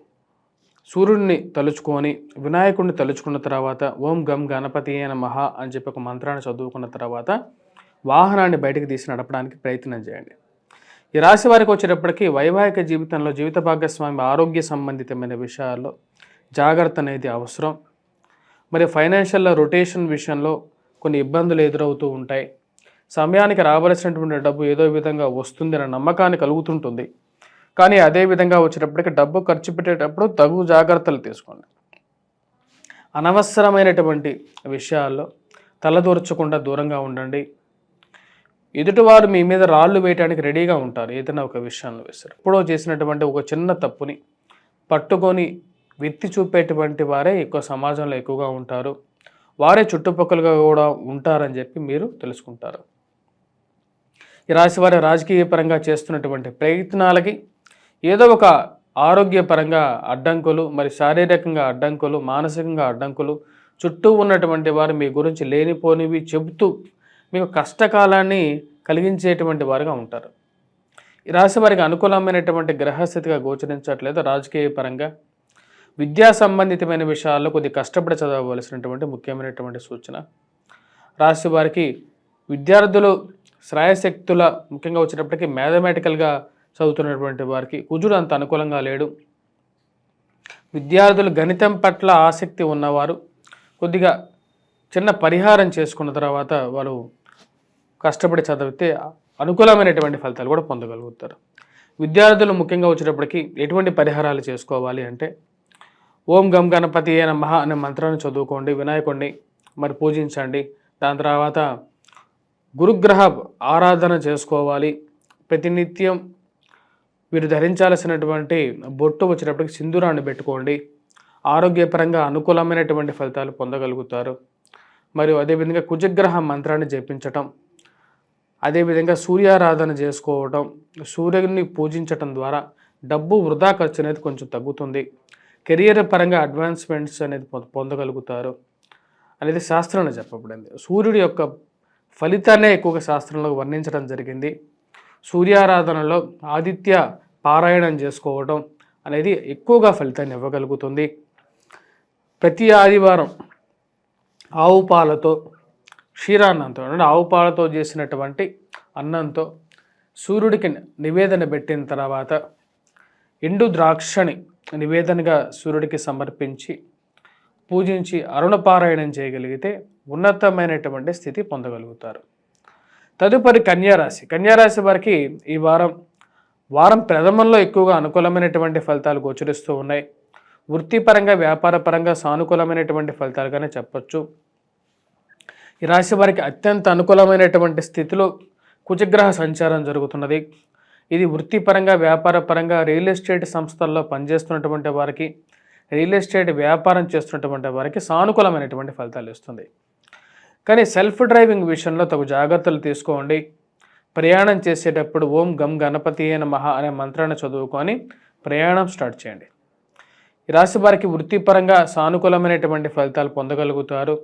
సూర్యుడిని తలుచుకొని వినాయకుడిని తలుచుకున్న తర్వాత ఓం గం గణపతియే నమః అని చెప్పి ఒక మంత్రాన్ని చదువుకున్న తర్వాత వాహనాన్ని బయటకు తీసి నడపడానికి ప్రయత్నం చేయండి. ఈ రాశి వారికి వచ్చేటప్పటికి వైవాహిక జీవితంలో జీవిత భాగస్వామి ఆరోగ్య సంబంధితమైన విషయాల్లో జాగ్రత్త అనేది అవసరం. మరి ఫైనాన్షియల్ రొటేషన్ విషయంలో కొన్ని ఇబ్బందులు ఎదురవుతూ ఉంటాయి. సమయానికి రావాల్సినటువంటి డబ్బు ఏదో విధంగా వస్తుందన్న నమ్మకాన్ని కలుగుతుంటుంది. కానీ అదే విధంగా వచ్చేటప్పటికి డబ్బు ఖర్చు పెట్టేటప్పుడు తగు జాగ్రత్తలు తీసుకోండి. అనవసరమైనటువంటి విషయాల్లో తలదూర్చకుండా దూరంగా ఉండండి. ఎదుటివారు మీ మీద రాళ్ళు వేయడానికి రెడీగా ఉంటారు. ఏదైనా ఒక విషయాన్ని వేస్తారు. ఎప్పుడో చేసినటువంటి ఒక చిన్న తప్పుని పట్టుకొని వెత్తి చూపేటువంటి వారే ఎక్కువ సమాజంలో ఎక్కువగా ఉంటారు. వారే చుట్టుపక్కలుగా కూడా ఉంటారని చెప్పి మీరు తెలుసుకుంటారు. ఈ రాశి వారి రాజకీయ పరంగా చేస్తున్నటువంటి ప్రయత్నాలకి ఏదో ఒక ఆరోగ్యపరంగా అడ్డంకులు, మరి శారీరకంగా అడ్డంకులు, మానసికంగా అడ్డంకులు, చుట్టూ ఉన్నటువంటి వారు మీ గురించి లేనిపోనివి చెబుతూ మీకు కష్టకాలాన్ని కలిగించేటువంటి వారుగా ఉంటారు. ఈ రాశి వారికి అనుకూలమైనటువంటి గ్రహస్థితిగా గోచరించట్లేదు. రాజకీయ పరంగా విద్యా సంబంధితమైన విషయాల్లో కొద్ది కష్టపడి చదవవలసినటువంటి ముఖ్యమైనటువంటి సూచన. రాశి వారికి విద్యార్థులు శ్రాయశక్తుల ముఖ్యంగా వచ్చేటప్పటికి మ్యాథమెటికల్గా చదువుతున్నటువంటి వారికి కుజుడు అంత అనుకూలంగా లేడు. విద్యార్థులు గణితం పట్ల ఆసక్తి ఉన్నవారు కొద్దిగా చిన్న పరిహారం చేసుకున్న తర్వాత వాళ్ళు కష్టపడి చదివితే అనుకూలమైనటువంటి ఫలితాలు కూడా పొందగలుగుతారు. విద్యార్థులు ముఖ్యంగా వచ్చేటప్పటికి ఎటువంటి పరిహారాలు చేసుకోవాలి అంటే ఓం గం గణపతి ఏ నమః అనే మంత్రాన్ని చదువుకోండి, వినాయకుడిని మరి పూజించండి. దాని తర్వాత గురుగ్రహ ఆరాధన చేసుకోవాలి. ప్రతినిత్యం వీరు ధరించాల్సినటువంటి బొట్టు వచ్చేటప్పటికి సింధూరాన్ని పెట్టుకోండి. ఆరోగ్యపరంగా అనుకూలమైనటువంటి ఫలితాలు పొందగలుగుతారు. మరియు అదేవిధంగా కుజగ్రహ మంత్రాన్ని జపించటం, అదేవిధంగా సూర్యారాధన చేసుకోవటం, సూర్యుని పూజించటం ద్వారా డబ్బు వృధా ఖర్చు అనేది కొంచెం తగ్గుతుంది. కెరియర్ పరంగా అడ్వాన్స్మెంట్స్ అనేది పొందగలుగుతారు అనేది శాస్త్రంలో చెప్పబడింది. సూర్యుడి యొక్క ఫలితాన్నే ఎక్కువగా శాస్త్రంలో వర్ణించడం జరిగింది. సూర్యారాధనలో ఆదిత్య పారాయణం చేసుకోవడం అనేది ఎక్కువగా ఫలితాన్ని ఇవ్వగలుగుతుంది. ప్రతి ఆదివారం ఆవు పాలతో క్షీరాన్నంతో అంటే ఆవు పాలతో చేసినటువంటి అన్నంతో సూర్యుడికి నివేదన పెట్టిన తర్వాత ఎండు ద్రాక్షని నివేదనగా సూర్యుడికి సమర్పించి పూజించి అరుణపారాయణం చేయగలిగితే ఉన్నతమైనటువంటి స్థితి పొందగలుగుతారు. తదుపరి కన్యారాశి. కన్యారాశి వారికి ఈ వారం ప్రథమంలో ఎక్కువగా అనుకూలమైనటువంటి ఫలితాలు గోచరిస్తూ ఉన్నాయి. వృత్తిపరంగా వ్యాపారపరంగా సానుకూలమైనటువంటి ఫలితాలుగానే చెప్పొచ్చు. ఈ రాశి వారికి అత్యంత అనుకూలమైనటువంటి స్థితిలో కుజగ్రహ సంచారం జరుగుతున్నది. ఇది వృత్తిపరంగా వ్యాపారపరంగా రియల్ ఎస్టేట్ సంస్థల్లో పనిచేస్తున్నటువంటి వారికి, రియల్ ఎస్టేట్ వ్యాపారం చేస్తున్నటువంటి వారికి సానుకూలమైనటువంటి ఫలితాలు ఇస్తుంది. కానీ సెల్ఫ్ డ్రైవింగ్ విషయంలో తగు జాగ్రత్తలు తీసుకోండి. ప్రయాణం చేసేటప్పుడు ఓం గం గణపతి నమః అనే మంత్రాన్ని చదువుకొని ప్రయాణం స్టార్ట్ చేయండి. ఈ రాశి వారికి వృత్తిపరంగా సానుకూలమైనటువంటి ఫలితాలు పొందగలుగుతారు.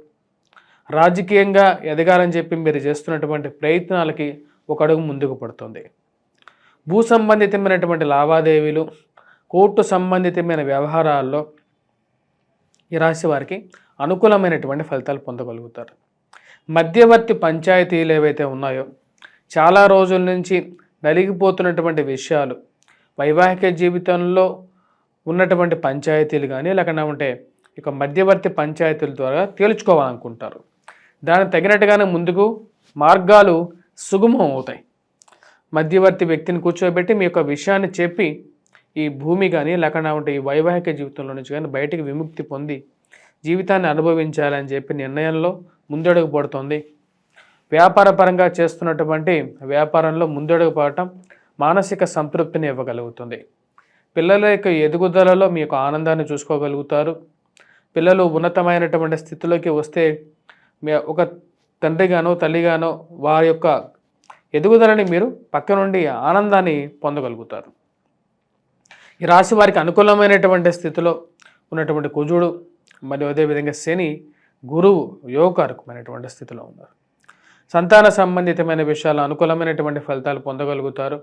రాజకీయంగా ఎదగాలని చెప్పి మీరు చేస్తున్నటువంటి ప్రయత్నాలకి ఒక అడుగు ముందుకు పడుతుంది. భూ సంబంధితమైనటువంటి లావాదేవీలు, కోర్టు సంబంధితమైన వ్యవహారాల్లో ఈ రాశి వారికి అనుకూలమైనటువంటి ఫలితాలు పొందగలుగుతారు. మధ్యవర్తి పంచాయతీలు ఏవైతే ఉన్నాయో చాలా రోజుల నుంచి నలిగిపోతున్నటువంటి విషయాలు, వైవాహిక జీవితంలో ఉన్నటువంటి పంచాయతీలు కానీ లేకుండా ఇక మధ్యవర్తి పంచాయతీల ద్వారా తేల్చుకోవాలనుకుంటారు. దానికి తగినట్టుగానే ముందుకు మార్గాలు సుగమం అవుతాయి. మధ్యవర్తి వ్యక్తిని కూర్చోబెట్టి మీ యొక్క విషయాన్ని చెప్పి ఈ భూమి కానీ లేకుండా ఈ వైవాహిక జీవితంలో నుంచి కానీ బయటికి విముక్తి పొంది జీవితాన్ని అనుభవించాలని చెప్పి నిర్ణయంలో ముందడుగు పడుతుంది. వ్యాపారపరంగా చేస్తున్నటువంటి వ్యాపారంలో ముందడుగు పడటం మానసిక సంతృప్తిని ఇవ్వగలుగుతుంది. పిల్లల యొక్క ఎదుగుదలలో మీ యొక్క ఆనందాన్ని చూసుకోగలుగుతారు. పిల్లలు ఉన్నతమైనటువంటి స్థితిలోకి వస్తే మీ ఒక తండ్రిగానో తల్లిగానో వారి యొక్క ఎదుగుదలని మీరు పక్క నుండి ఆనందాన్ని పొందగలుగుతారు. ఈ రాశి వారికి అనుకూలమైనటువంటి స్థితిలో ఉన్నటువంటి కుజుడు మరియు అదేవిధంగా శని, గురువు యోగకారకమైనటువంటి స్థితిలో ఉన్నారు. సంతాన సంబంధితమైన విషయాలు అనుకూలమైనటువంటి ఫలితాలు పొందగలుగుతారు.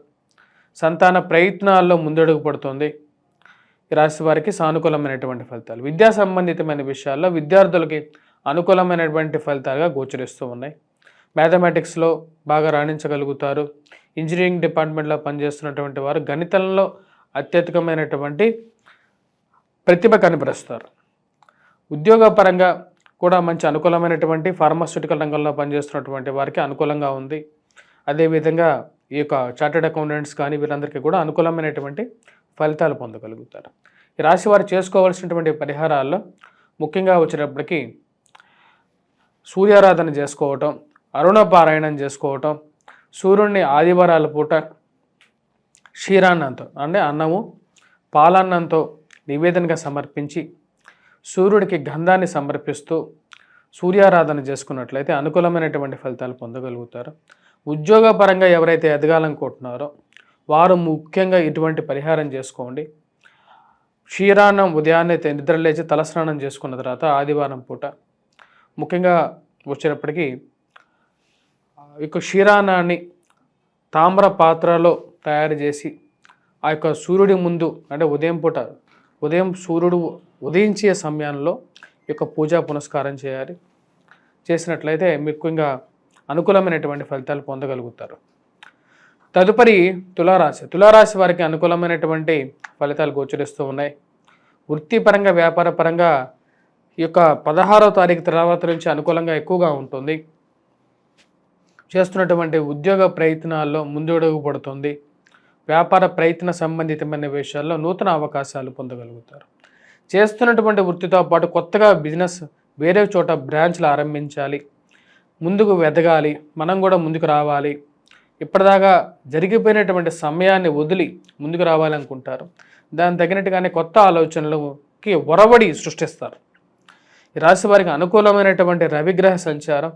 సంతాన ప్రయత్నాల్లో ముందడుగు పడుతుంది. ఈ రాశి వారికి సానుకూలమైనటువంటి ఫలితాలు. విద్యా సంబంధితమైన విషయాల్లో విద్యార్థులకి అనుకూలమైనటువంటి ఫలితాలుగా గోచరిస్తూ ఉన్నాయి. మ్యాథమెటిక్స్లో బాగా రాణించగలుగుతారు. ఇంజనీరింగ్ డిపార్ట్మెంట్లో పనిచేస్తున్నటువంటి వారు గణితంలో అత్యధికమైనటువంటి ప్రతిభ కనబరుస్తారు. ఉద్యోగపరంగా కూడా మంచి అనుకూలమైనటువంటి ఫార్మాస్యూటికల్ రంగంలో పనిచేస్తున్నటువంటి వారికి అనుకూలంగా ఉంది. అదేవిధంగా ఈ యొక్క చార్టెడ్ అకౌంటెంట్స్ కానీ వీరందరికీ కూడా అనుకూలమైనటువంటి ఫలితాలు పొందగలుగుతారు. ఈ రాశి వారు చేసుకోవాల్సినటువంటి పరిహారాల్లో ముఖ్యంగా వచ్చేటప్పటికి సూర్యారాధన చేసుకోవటం, అరుణపారాయణం చేసుకోవటం, సూర్యుడిని ఆదివారాల పూట క్షీరాన్నంతో అంటే అన్నము పాలన్నంతో నివేదనగా సమర్పించి సూర్యుడికి గంధాన్ని సమర్పిస్తూ సూర్యారాధన చేసుకున్నట్లయితే అనుకూలమైనటువంటి ఫలితాలు పొందగలుగుతారు. ఉద్యోగపరంగా ఎవరైతే ఎదగాలనుకుంటున్నారో వారు ముఖ్యంగా ఇటువంటి పరిహారం చేసుకోండి. క్షీరాన్నం ఉదయాన్నే నిద్రలేచి తలస్నానం చేసుకున్న తర్వాత ఆదివారం పూట ముఖ్యంగా వచ్చేటప్పటికి ఈ క్షీరాన్నాన్ని తామ్ర పాత్రలో తయారు చేసి ఆ యొక్క సూర్యుడి ముందు అంటే ఉదయం సూర్యుడు ఉదయించే సమయంలో ఈ యొక్క పూజా పునస్కారం చేయాలి. చేసినట్లయితే ముఖ్యంగా అనుకూలమైనటువంటి ఫలితాలు పొందగలుగుతారు. తదుపరి తులారాశి వారికి అనుకూలమైనటువంటి ఫలితాలు గోచరిస్తూ ఉన్నాయి. వృత్తిపరంగా వ్యాపారపరంగా ఈ యొక్క 16వ తారీఖు తర్వాత నుంచి అనుకూలంగా ఎక్కువగా ఉంటుంది. చేస్తున్నటువంటి ఉద్యోగ ప్రయత్నాల్లో ముందడుగు పడుతుంది. వ్యాపార ప్రయత్న సంబంధితమైన విషయాల్లో నూతన అవకాశాలు పొందగలుగుతారు. చేస్తున్నటువంటి వృత్తితో పాటు కొత్తగా బిజినెస్ వేరే చోట బ్రాంచ్లు ఆరంభించాలి, ముందుకు ఎదగాలి, మనం కూడా ముందుకు రావాలి, ఇప్పటిదాకా జరిగిపోయినటువంటి సమయాన్ని వదిలి ముందుకు రావాలనుకుంటారు. దానికి తగినట్టుగానే కొత్త ఆలోచనలకి ఒరవడి సృష్టిస్తారు. ఈ రాశి వారికి అనుకూలమైనటువంటి రవిగ్రహ సంచారం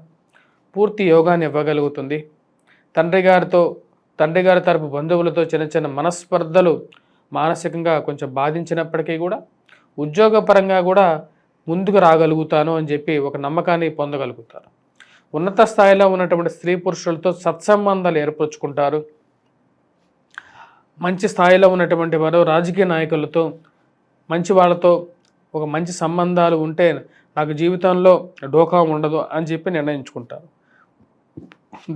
పూర్తి యోగాన్ని ఇవ్వగలుగుతుంది. తండ్రి గారి తరపు బంధువులతో చిన్న మనస్పర్ధలు మానసికంగా కొంచెం బాధించినప్పటికీ కూడా ఉద్యోగపరంగా కూడా ముందుకు రాగలుగుతాను అని చెప్పి ఒక నమ్మకాన్ని పొందగలుగుతారు. ఉన్నత స్థాయిలో ఉన్నటువంటి స్త్రీ పురుషులతో సత్సంబంధాలు ఏర్పరచుకుంటారు. మంచి స్థాయిలో ఉన్నటువంటి వారు రాజకీయ నాయకులతో మంచి వాళ్ళతో ఒక మంచి సంబంధాలు ఉంటే నాకు జీవితంలో డోకా ఉండదు అని చెప్పి నిర్ణయించుకుంటారు.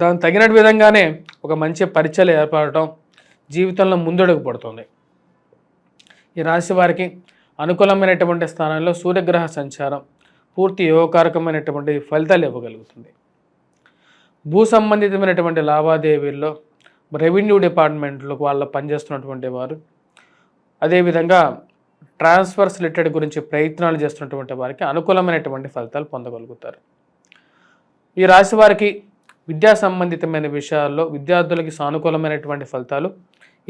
దానికి తగిన విధంగానే ఒక మంచి పరిచయాలు ఏర్పడటం జీవితంలో ముందడుగు పడుతుంది. ఈ రాశి వారికి అనుకూలమైనటువంటి స్థానంలో సూర్యగ్రహ సంచారం పూర్తి యోగకారకమైనటువంటి ఫలితాలు ఇవ్వగలుగుతుంది. భూ సంబంధితమైనటువంటి లావాదేవీల్లో రెవెన్యూ డిపార్ట్మెంట్లో వాళ్ళ పనిచేస్తున్నటువంటి వారు, అదేవిధంగా ట్రాన్స్ఫర్స్ రిలేటెడ్ గురించి ప్రయత్నాలు చేస్తున్నటువంటి వారికి అనుకూలమైనటువంటి ఫలితాలు పొందగలుగుతారు. ఈ రాశి వారికి విద్యా సంబంధితమైన విషయాల్లో విద్యార్థులకి సానుకూలమైనటువంటి ఫలితాలు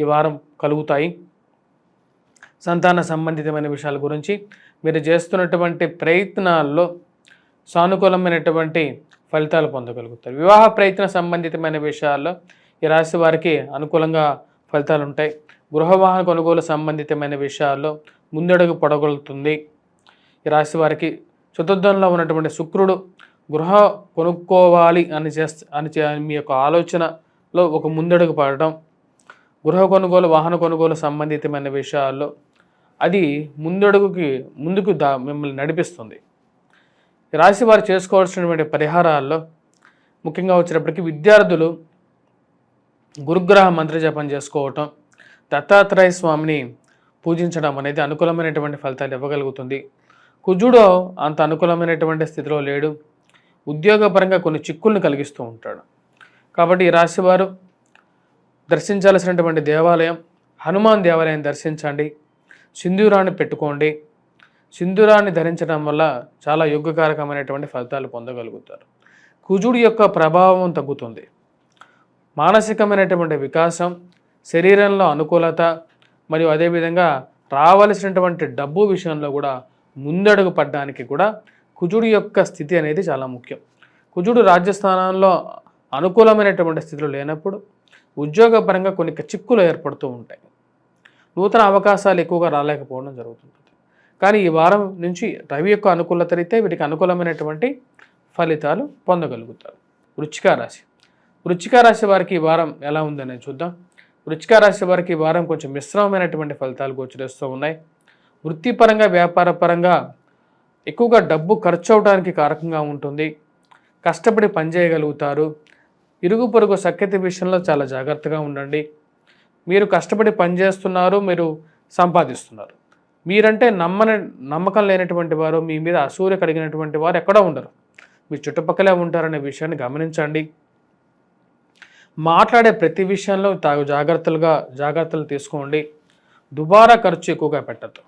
ఈ వారం కలుగుతాయి. సంతాన సంబంధితమైన విషయాల గురించి మీరు చేస్తున్నటువంటి ప్రయత్నాల్లో సానుకూలమైనటువంటి ఫలితాలు పొందగలుగుతారు. వివాహ ప్రయత్న సంబంధితమైన విషయాల్లో ఈ రాశి వారికి అనుకూలంగా ఫలితాలు ఉంటాయి. గృహవాహన కొనుగోలు సంబంధితమైన విషయాల్లో ముందడుగు పడగలుగుతుంది. ఈ రాశి వారికి చతుర్థంలో ఉన్నటువంటి శుక్రుడు గృహ కొనుక్కోవాలి అని మీ యొక్క ఆలోచనలో ఒక ముందడుగు పడటం, గృహ కొనుగోలు వాహన కొనుగోలు సంబంధితమైన విషయాల్లో అది ముందుకు మిమ్మల్ని నడిపిస్తుంది. రాశి వారు చేసుకోవాల్సినటువంటి పరిహారాల్లో ముఖ్యంగా వచ్చేటప్పటికి విద్యార్థులు గురుగ్రహ మంత్ర జపం చేసుకోవటం, దత్తాత్రేయ స్వామిని పూజించడం అనేది అనుకూలమైనటువంటి ఫలితాలు ఇవ్వగలుగుతుంది. కుజుడు అంత అనుకూలమైనటువంటి స్థితిలో లేడు. ఉద్యోగపరంగా కొన్ని చిక్కులను కలిగిస్తూ ఉంటాడు. కాబట్టి ఈ రాశి వారు దర్శించాల్సినటువంటి దేవాలయం హనుమాన్ దేవాలయం దర్శించండి. సింధూరాన్ని పెట్టుకోండి. సింధూరాన్ని ధరించడం వల్ల చాలా యోగకారకమైనటువంటి ఫలితాలు పొందగలుగుతారు. కుజుడి యొక్క ప్రభావం తగ్గుతుంది. మానసికమైనటువంటి వికాసం, శరీరంలో అనుకూలత మరియు అదేవిధంగా రావలసినటువంటి డబ్బు విషయంలో కూడా ముందడుగు పడడానికి కూడా కుజుడి యొక్క స్థితి అనేది చాలా ముఖ్యం. కుజుడు రాజ్యస్థానంలో అనుకూలమైనటువంటి స్థితిలో లేనప్పుడు ఉద్యోగపరంగా కొన్ని చిక్కులు ఏర్పడుతూ ఉంటాయి. నూతన అవకాశాలు ఎక్కువగా రాలేకపోవడం జరుగుతుంది. కానీ ఈ వారం నుంచి రవి యొక్క అనుకూలత రీతే వీటికి అనుకూలమైనటువంటి ఫలితాలు పొందగలుగుతారు. వృశ్చిక రాశి వారికి ఈ వారం ఎలా ఉందని చూద్దాం. వృశ్చిక రాశి వారికి ఈ వారం కొంచెం మిశ్రమమైనటువంటి ఫలితాలు గోచరిస్తూ ఉన్నాయి. వృత్తిపరంగా వ్యాపారపరంగా ఎక్కువగా డబ్బు ఖర్చు అవడానికి కారకంగా ఉంటుంది. కష్టపడి పనిచేయగలుగుతారు. ఇరుగు పొరుగు సఖ్యత విషయంలో చాలా జాగ్రత్తగా ఉండండి. మీరు కష్టపడి పనిచేస్తున్నారు, మీరు సంపాదిస్తున్నారు. మీరంటే నమ్మకం లేనటువంటి వారు, మీ మీద అసూయ కలిగినటువంటి వారు ఎక్కడో ఉండరు. మీ చుట్టుపక్కలే ఉంటారనే విషయాన్ని గమనించండి. మాట్లాడే ప్రతి విషయంలో జాగ్రత్తలు తీసుకోండి. దుబారా ఖర్చు ఎక్కువగా పెట్టద్దు.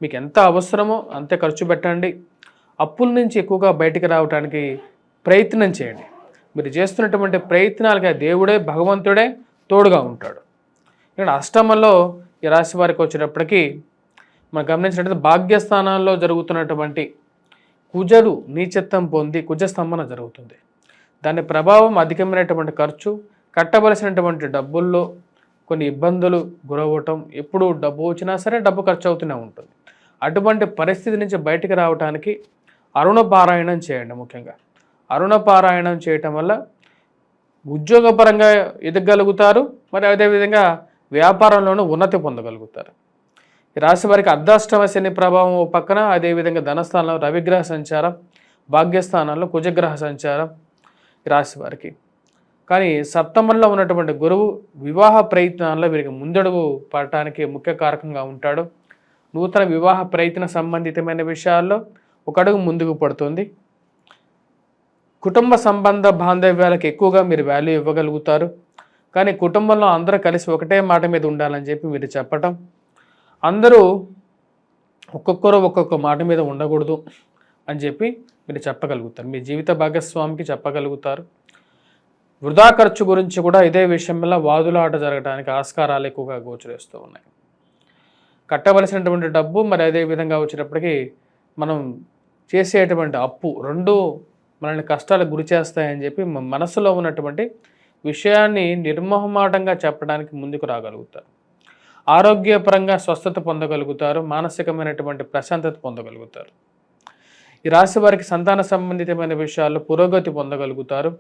మీకు ఎంత అవసరమో అంతే ఖర్చు పెట్టండి. అప్పుల నుంచి ఎక్కువగా బయటికి రావడానికి ప్రయత్నం చేయండి. మీరు చేస్తున్నటువంటి ప్రయత్నాలకి దేవుడే భగవంతుడే తోడుగా ఉంటాడు. ఇక్కడ అష్టమంలో ఈ రాశి వారికి వచ్చేటప్పటికీ మనం గమనించినట్లయితే భాగ్యస్థానాల్లో జరుగుతున్నటువంటి కుజుడు నీచత్వం పొంది కుజస్తంభన జరుగుతుంది. దాని ప్రభావం అధికమైనటువంటి ఖర్చు, కట్టవలసినటువంటి డబ్బుల్లో కొన్ని ఇబ్బందులు గురవ్వటం, ఎప్పుడు డబ్బు వచ్చినా సరే డబ్బు ఖర్చు అవుతూనే ఉంటుంది. అటువంటి పరిస్థితి నుంచి బయటికి రావడానికి అరుణ పారాయణం చేయండి. ముఖ్యంగా అరుణ పారాయణం చేయటం వల్ల ఉద్యోగపరంగా ఎదగలుగుతారు, మరి అదేవిధంగా వ్యాపారంలోనూ ఉన్నతి పొందగలుగుతారు. ఈ రాశి వారికి అర్ధాష్టమ శని ప్రభావం ఓ పక్కన, అదేవిధంగా ధనస్థానంలో రవిగ్రహ సంచారం, భాగ్యస్థానంలో కుజగ్రహ సంచారం ఈ రాశి వారికి. కానీ సప్తమంలో ఉన్నటువంటి గురువు వివాహ ప్రయత్నాల్లో వీరికి ముందడుగు పడటానికి ముఖ్య కారకంగా ఉంటాడు. నూతన వివాహ ప్రయత్న సంబంధితమైన విషయాల్లో ఒక అడుగు ముందుకు పడుతుంది. కుటుంబ సంబంధ బాంధవ్యాలకు ఎక్కువగా మీరు వాల్యూ ఇవ్వగలుగుతారు. కానీ కుటుంబంలో అందరూ కలిసి ఒకటే మాట మీద ఉండాలని చెప్పి మీరు చెప్పటం, అందరూ ఒక్కొక్కరు ఒక్కొక్క మాట మీద ఉండకూడదు అని చెప్పి మీరు చెప్పగలుగుతారు. మీ జీవిత భాగస్వామికి చెప్పగలుగుతారు. వృధా ఖర్చు గురించి కూడా ఇదే విషయంలో వాదులాట జరగడానికి ఆస్కారాలు ఎక్కువగా గోచరిస్తూ ఉన్నాయి. కట్టవలసినటువంటి డబ్బు, మరి అదే విధంగా వచ్చేటప్పటికి మనం చేసేటువంటి అప్పు రెండు మనల్ని కష్టాలకు గురి చేస్తాయని చెప్పి మనసులో ఉన్నటువంటి విషయాన్ని నిర్మోహమాటంగా చెప్పడానికి ముందుకు రాగలుగుతారు. ఆరోగ్యపరంగా స్వస్థత పొందగలుగుతారు. మానసికమైనటువంటి ప్రశాంతత పొందగలుగుతారు. ఈ రాశి వారికి సంతాన సంబంధితమైన విషయాల్లో పురోగతి పొందగలుగుతారు.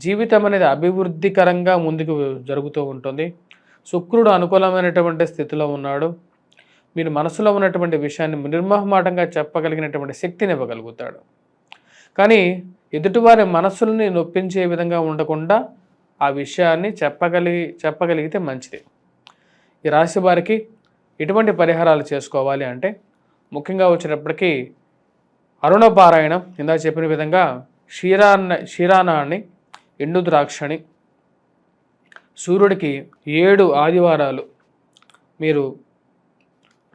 జీవితం అనేది అభివృద్ధికరంగా ముందుకు జరుగుతూ ఉంటుంది. శుక్రుడు అనుకూలమైనటువంటి స్థితిలో ఉన్నాడు. మీరు మనసులో ఉన్నటువంటి విషయాన్ని నిర్మోహమాటంగా చెప్పగలిగినటువంటి శక్తిని ఇవ్వగలుగుతాడు. కానీ ఎదుటివారి మనస్సుల్ని నొప్పించే విధంగా ఉండకుండా ఆ విషయాన్ని చెప్పగలిగితే మంచిది. ఈ రాశి వారికి ఎటువంటి పరిహారాలు చేసుకోవాలి అంటే, ముఖ్యంగా వచ్చేటప్పటికి అరుణ పారాయణం, ఇందాక చెప్పిన విధంగా క్షీరానాన్ని, ఎండు ద్రాక్షని, సూర్యుడికి 7 ఆదివారాలు మీరు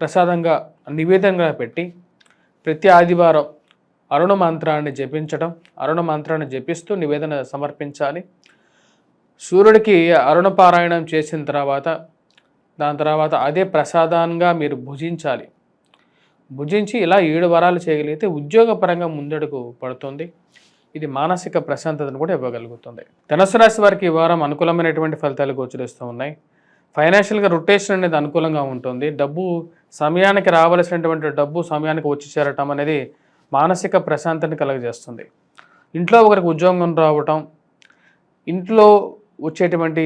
ప్రసాదంగా నివేదనగా పెట్టి ప్రతి ఆదివారం అరుణ మంత్రాన్ని జపించడం, అరుణ మంత్రాన్ని జపిస్తూ నివేదన సమర్పించాలి. సూర్యుడికి అరుణ పారాయణం చేసిన తర్వాత దాని తర్వాత అదే ప్రసాదంగా మీరు భుజించాలి. భుజించి ఇలా 7 వారాలు చేయగలిగితే ఉద్యోగపరంగా ముందడుగు పడుతుంది. ఇది మానసిక ప్రశాంతతను కూడా ఇవ్వగలుగుతుంది. ధనుసు రాశి వారికి ఈ వారం అనుకూలమైనటువంటి ఫలితాలు గోచరిస్తూ ఉన్నాయి. ఫైనాన్షియల్గా రొటేషన్ అనేది అనుకూలంగా ఉంటుంది. డబ్బు సమయానికి రావాల్సినటువంటి డబ్బు సమయానికి వచ్చి చేరటం అనేది మానసిక ప్రశాంతతని కలుగజేస్తుంది. ఇంట్లో ఒకరికి ఉద్యోగం రావటం, ఇంట్లో వచ్చేటువంటి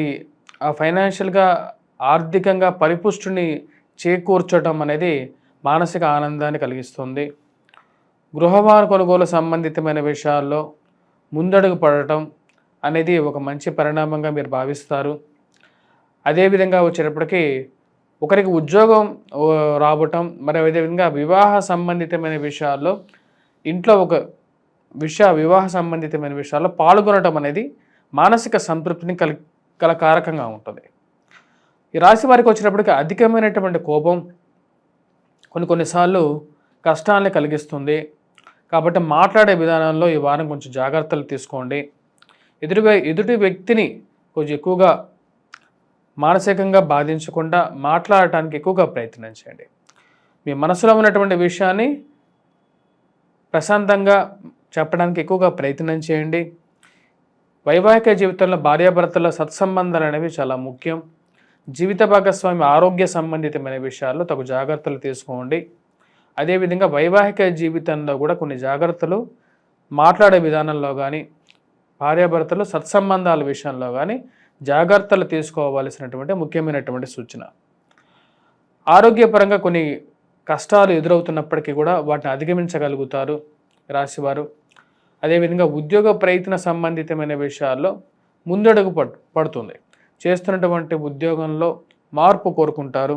ఆ ఫైనాన్షియల్గా ఆర్థికంగా పరిపుష్టిని చేకూర్చడం అనేది మానసిక ఆనందాన్ని కలిగిస్తుంది. గృహవాహన కొనుగోలు సంబంధితమైన విషయాల్లో ముందడుగు పడటం అనేది ఒక మంచి పరిణామంగా మీరు భావిస్తారు. అదేవిధంగా వచ్చేటప్పటికి ఒకరికి ఉద్యోగం రావటం, మరి అదేవిధంగా వివాహ సంబంధితమైన విషయాల్లో ఇంట్లో ఒక వివాహ సంబంధితమైన విషయాల్లో పాల్గొనడం అనేది మానసిక సంతృప్తిని కల కారకంగా ఉంటుంది. ఈ రాశి వారికి వచ్చినప్పటికీ అధికమైనటువంటి కోపం కొన్నిసార్లు కష్టాన్ని కలిగిస్తుంది. కాబట్టి మాట్లాడే విధానంలో ఈ వారం కొంచెం జాగ్రత్తలు తీసుకోండి. ఎదుటి వ్యక్తిని కొంచెం ఎక్కువగా మానసికంగా బాధించకుండా మాట్లాడటానికి ఎక్కువగా ప్రయత్నం చేయండి. మీ మనసులో ఉన్నటువంటి విషయాన్ని ప్రశాంతంగా చెప్పడానికి ఎక్కువగా ప్రయత్నం చేయండి. వైవాహిక జీవితంలో భార్యాభర్తల సత్సంబంధాలు అనేవి చాలా ముఖ్యం. జీవిత భాగస్వామి ఆరోగ్య సంబంధితమైన విషయాల్లో తగు జాగ్రత్తలు తీసుకోండి. అదేవిధంగా వైవాహిక జీవితంలో కూడా కొన్ని జాగ్రత్తలు మాట్లాడే విధానంలో కానీ, భార్యాభర్తలు సత్సంబంధాల విషయంలో కానీ జాగ్రత్తలు తీసుకోవాల్సినటువంటి ముఖ్యమైనటువంటి సూచన. ఆరోగ్యపరంగా కొన్ని కష్టాలు ఎదురవుతున్నప్పటికీ కూడా వాటిని అధిగమించగలుగుతారు రాశివారు. అదేవిధంగా ఉద్యోగ ప్రయత్న సంబంధితమైన విషయాల్లో ముందడుగు పడుతుంది. చేస్తున్నటువంటి ఉద్యోగంలో మార్పు కోరుకుంటారు.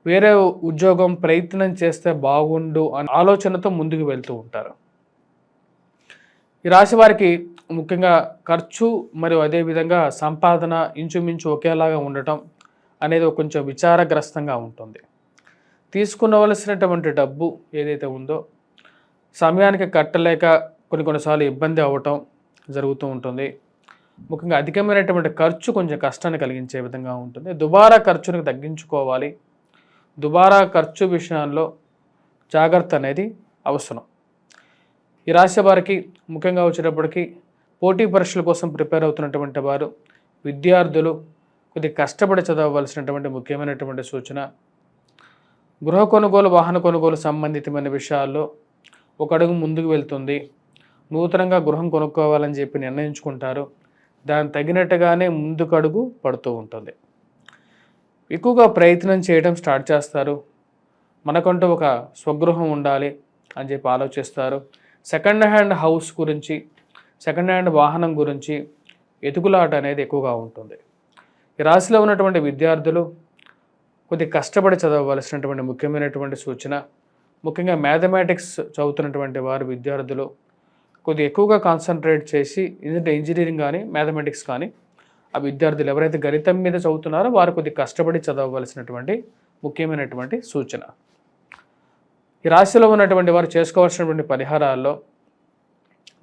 వేరే ఉద్యోగం ప్రయత్నం చేస్తే బాగుండు అనే ఆలోచనతో ముందుకు వెళ్తూ ఉంటారు. ఈ రాశి వారికి ముఖ్యంగా ఖర్చు మరియు అదేవిధంగా సంపాదన ఇంచుమించు ఒకేలాగా ఉండటం అనేది కొంచెం విచారగ్రస్తంగా ఉంటుంది. తీసుకునవలసినటువంటి డబ్బు ఏదైతే ఉందో సమయానికి కట్టలేక కొన్నిసార్లు ఇబ్బంది అవ్వటం జరుగుతూ ఉంటుంది. ముఖ్యంగా అధికమైనటువంటి ఖర్చు కొంచెం కష్టాన్ని కలిగించే విధంగా ఉంటుంది. దుబారా ఖర్చును తగ్గించుకోవాలి. దుబారా ఖర్చు విషయంలో జాగ్రత్త అనేది అవసరం. ఈ రాశి వారికి ముఖ్యంగా వచ్చేటప్పటికి పోటీ పరీక్షల కోసం ప్రిపేర్ అవుతున్నటువంటి వారు, విద్యార్థులు, కొద్దిగా కష్టపడి చదవవలసినటువంటి ముఖ్యమైనటువంటి సూచన. గృహ కొనుగోలు, వాహన కొనుగోలు సంబంధితమైన విషయాల్లో ఒక అడుగు ముందుకు వెళ్తుంది. నూతనంగా గృహం కొనుక్కోవాలని చెప్పి నిర్ణయించుకుంటారు. దానికి తగినట్టుగానే ముందుకు అడుగు పడుతూ ఉంటుంది. ఎక్కువగా ప్రయత్నం చేయడం స్టార్ట్ చేస్తారు. మనకంటూ ఒక స్వగృహం ఉండాలి అని చెప్పి ఆలోచిస్తారు. సెకండ్ హ్యాండ్ హౌస్ గురించి, సెకండ్ హ్యాండ్ వాహనం గురించి ఎతుకులాట అనేది ఎక్కువగా ఉంటుంది. ఈ రాశిలో ఉన్నటువంటి విద్యార్థులు కొద్దిగా కష్టపడి చదవవలసినటువంటి ముఖ్యమైనటువంటి సూచన. ముఖ్యంగా మ్యాథమెటిక్స్ చదువుతున్నటువంటి వారు విద్యార్థులు కొద్దిగా ఎక్కువగా కాన్సన్ట్రేట్ చేసి, ఎందుకంటే ఇంజనీరింగ్ కానీ మ్యాథమెటిక్స్ కానీ ఆ విద్యార్థులు ఎవరైతే గణితం మీద చదువుతున్నారో వారు కొద్దిగా కష్టపడి చదవవలసినటువంటి ముఖ్యమైనటువంటి సూచన. ఈ రాశిలో ఉన్నటువంటి వారు చేసుకోవాల్సినటువంటి పరిహారాల్లో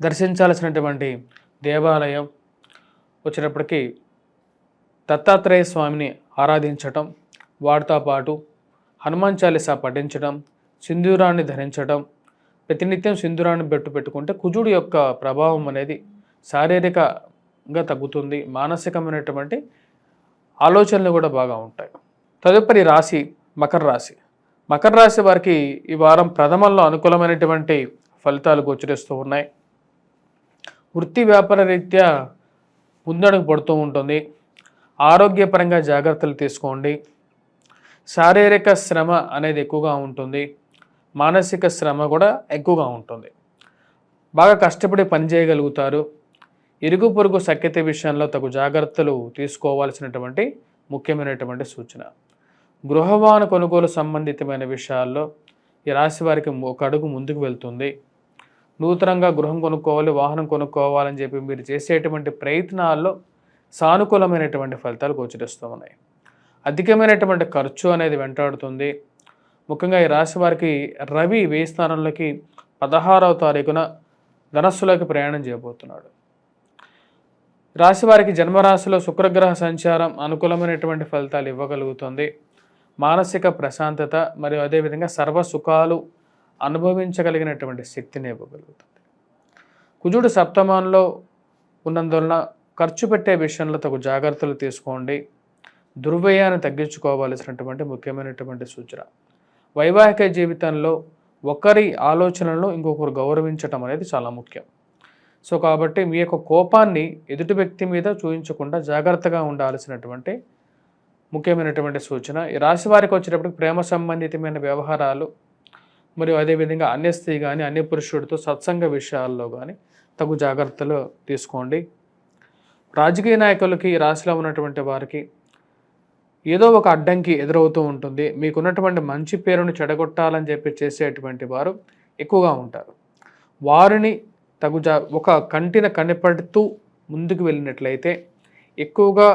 దర్శించాల్సినటువంటి దేవాలయం వచ్చినప్పటికీ దత్తాత్రేయ స్వామిని ఆరాధించటం, వాటితో పాటు హనుమాన్ చాలీసా పఠించడం, సింధూరాన్ని ధరించడం, ప్రతినిత్యం సింధూరాన్ని పెట్టుకుంటే కుజుడు యొక్క ప్రభావం అనేది శారీరకంగా తగ్గుతుంది. మానసికమైనటువంటి ఆలోచనలు కూడా బాగా ఉంటాయి. తదుపరి రాశి మకర రాశి. మకర రాశి వారికి ఈ వారం ప్రథమంలో అనుకూలమైనటువంటి ఫలితాలు గోచరిస్తూ ఉన్నాయి. వృత్తి వ్యాపార రీత్యా ముందడుగు పడుతూ ఉంటుంది. ఆరోగ్యపరంగా జాగ్రత్తలు తీసుకోండి. శారీరక శ్రమ అనేది ఎక్కువగా ఉంటుంది. మానసిక శ్రమ కూడా ఎక్కువగా ఉంటుంది. బాగా కష్టపడి పని చేయగలుగుతారు. ఇరుగు పొరుగు సఖ్యత విషయంలో తగు జాగ్రత్తలు తీసుకోవాల్సినటువంటి ముఖ్యమైనటువంటి సూచన. గృహవాహన కొనుగోలు సంబంధితమైన విషయాల్లో ఈ రాశి వారికి ఒక అడుగు ముందుకు వెళ్తుంది. నూతనంగా గృహం కొనుక్కోవాలి, వాహనం కొనుక్కోవాలని చెప్పి మీరు చేసేటువంటి ప్రయత్నాల్లో సానుకూలమైనటువంటి ఫలితాలు గోచరిస్తూ ఉన్నాయి. అధికమైనటువంటి ఖర్చు అనేది వెంటాడుతుంది. ముఖ్యంగా ఈ రాశి వారికి రవి వ్యయ స్థానంలోకి 16వ తారీఖున ధనస్సులోకి ప్రయాణం చేయబోతున్నాడు. రాశి వారికి జన్మరాశిలో శుక్రగ్రహ సంచారం అనుకూలమైనటువంటి ఫలితాలు ఇవ్వగలుగుతుంది. మానసిక ప్రశాంతత మరియు అదేవిధంగా సర్వ సుఖాలు అనుభవించగలిగినటువంటి శక్తిని ఇవ్వగలుగుతుంది. కుజుడు సప్తమంలో ఉన్నందువలన ఖర్చు పెట్టే విషయంలో తగు జాగ్రత్తలు తీసుకోండి. దుర్వ్యయాన్ని తగ్గించుకోవాల్సినటువంటి ముఖ్యమైనటువంటి సూచన. వైవాహిక జీవితంలో ఒకరి ఆలోచనలను ఇంకొకరు గౌరవించటం అనేది చాలా ముఖ్యం. సో కాబట్టి మీ యొక్క కోపాన్ని ఎదుటి వ్యక్తి మీద చూపించకుండా జాగ్రత్తగా ఉండాల్సినటువంటి ముఖ్యమైనటువంటి సూచన. ఈ రాశి వారికి వచ్చేటప్పటికి ప్రేమ సంబంధితమైన వ్యవహారాలు మరియు అదేవిధంగా అన్య స్త్రీ కానీ అన్య పురుషుడితో సత్సంగ విషయాల్లో కానీ తగు జాగ్రత్తలు తీసుకోండి. రాజకీయ నాయకులకి ఈ రాశిలో ఉన్నటువంటి వారికి ఏదో ఒక అడ్డంకి ఎదురవుతూ ఉంటుంది. మీకున్నటువంటి మంచి పేరును చెడగొట్టాలని చెప్పి చేసేటువంటి వారు ఎక్కువగా ఉంటారు. వారిని ఒక కంటిన కనిపెడుతూ ముందుకు వెళ్ళినట్లయితే ఎక్కువగా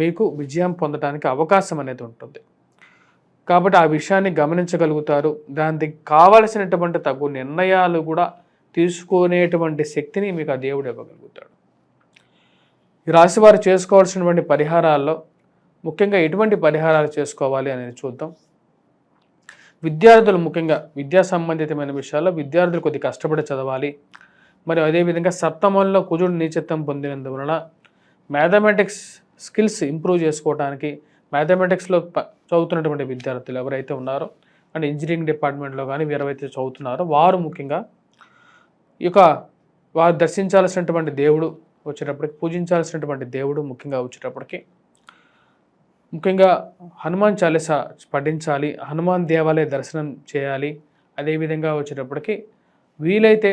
మీకు విజయం పొందడానికి అవకాశం అనేది ఉంటుంది. కాబట్టి ఆ విషయాన్ని గమనించగలుగుతారు. దానికి కావలసినటువంటి తగు నిర్ణయాలు కూడా తీసుకునేటువంటి శక్తిని మీకు ఆ దేవుడు ఇవ్వగలుగుతాడు. ఈ రాశి వారు చేసుకోవాల్సినటువంటి పరిహారాల్లో ముఖ్యంగా ఎటువంటి పరిహారాలు చేసుకోవాలి అనేది చూద్దాం. విద్యార్థులు ముఖ్యంగా విద్యా సంబంధితమైన విషయాల్లో విద్యార్థులు కొద్దిగా కష్టపడి చదవాలి. మరియు అదేవిధంగా సప్తమంలో కుజుడు నీచత్వం పొందినందువలన మ్యాథమెటిక్స్ స్కిల్స్ ఇంప్రూవ్ చేసుకోవడానికి మ్యాథమెటిక్స్లో చదువుతున్నటువంటి విద్యార్థులు ఎవరైతే ఉన్నారో అంటే ఇంజనీరింగ్ డిపార్ట్మెంట్లో కానీ ఎవరైతే చదువుతున్నారో వారు ముఖ్యంగా వారు దర్శించాల్సినటువంటి దేవుడు వచ్చేటప్పటికి, పూజించాల్సినటువంటి దేవుడు ముఖ్యంగా వచ్చేటప్పటికి ముఖ్యంగా హనుమాన్ చాలీసా పఠించాలి. హనుమాన్ దేవాలయ దర్శనం చేయాలి. అదేవిధంగా వచ్చేటప్పటికి వీలైతే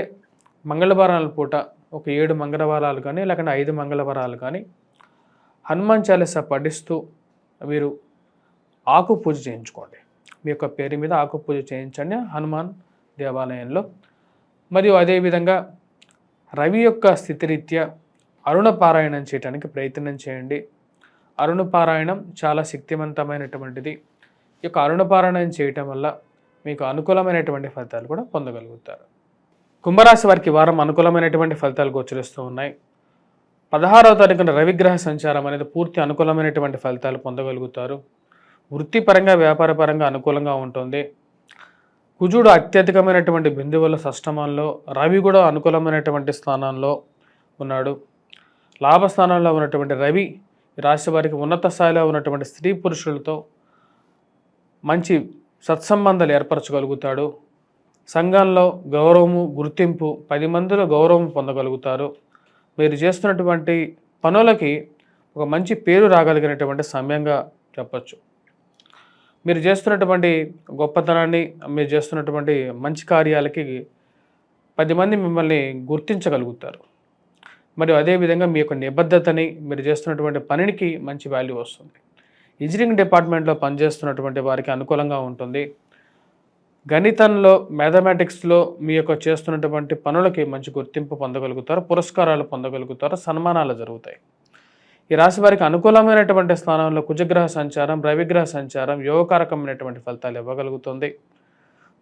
మంగళవారాల పూట ఒక 7 మంగళవారాలు కానీ లేకుంటే 5 మంగళవారాలు కానీ హనుమాన్ చాలీసా పఠిస్తూ మీరు ఆకు పూజ చేయించుకోండి. మీ యొక్క పేరు మీద ఆకు పూజ చేయించండి హనుమాన్ దేవాలయంలో. మరియు అదేవిధంగా రవి యొక్క స్థితిరీత్యా అరుణ పారాయణం చేయడానికి ప్రయత్నం చేయండి. అరుణ పారాయణం చాలా శక్తివంతమైనటువంటిది. ఈ యొక్క అరుణ పారాయణం చేయటం వల్ల మీకు అనుకూలమైనటువంటి ఫలితాలు కూడా పొందగలుగుతారు. కుంభరాశి వారికి వారం అనుకూలమైనటువంటి ఫలితాలు గోచరిస్తూ ఉన్నాయి. 16వ తారీఖున రవిగ్రహ సంచారం అనేది పూర్తి అనుకూలమైనటువంటి ఫలితాలు పొందగలుగుతారు. వృత్తిపరంగా వ్యాపారపరంగా అనుకూలంగా ఉంటుంది. కుజుడు అత్యధికమైనటువంటి బిందువుల షష్టమంలో, రవి కూడా అనుకూలమైనటువంటి స్థానంలో ఉన్నాడు. లాభస్థానంలో ఉన్నటువంటి రవి ఈ రాశి వారికి ఉన్నత స్థాయిలో ఉన్నటువంటి స్త్రీ పురుషులతో మంచి సత్సంబంధాలు ఏర్పరచగలుగుతాడు. సంఘంలో గౌరవము, గుర్తింపు, 10 మందిలో గౌరవం పొందగలుగుతారు. మీరు చేస్తున్నటువంటి పనులకి ఒక మంచి పేరు రాగలిగినటువంటి సమయంగా చెప్పచ్చు. మీరు చేస్తున్నటువంటి గొప్పతనాన్ని, మీరు చేస్తున్నటువంటి మంచి కార్యాలకి 10 మంది మిమ్మల్ని గుర్తించగలుగుతారు. మరియు అదేవిధంగా మీ యొక్క నిబద్ధతని, మీరు చేస్తున్నటువంటి పనికి మంచి వాల్యూ వస్తుంది. ఇంజనీరింగ్ డిపార్ట్మెంట్లో పనిచేస్తున్నటువంటి వారికి అనుకూలంగా ఉంటుంది. గణితంలో, మ్యాథమెటిక్స్లో మీ యొక్క చేస్తున్నటువంటి పనులకి మంచి గుర్తింపు పొందగలుగుతారు, పురస్కారాలు పొందగలుగుతారు, సన్మానాలు జరుగుతాయి. ఈ రాశి వారికి అనుకూలమైనటువంటి స్థానంలో కుజగ్రహ సంచారం, రవిగ్రహ సంచారం యోగకారకమైనటువంటి ఫలితాలు ఇవ్వగలుగుతుంది.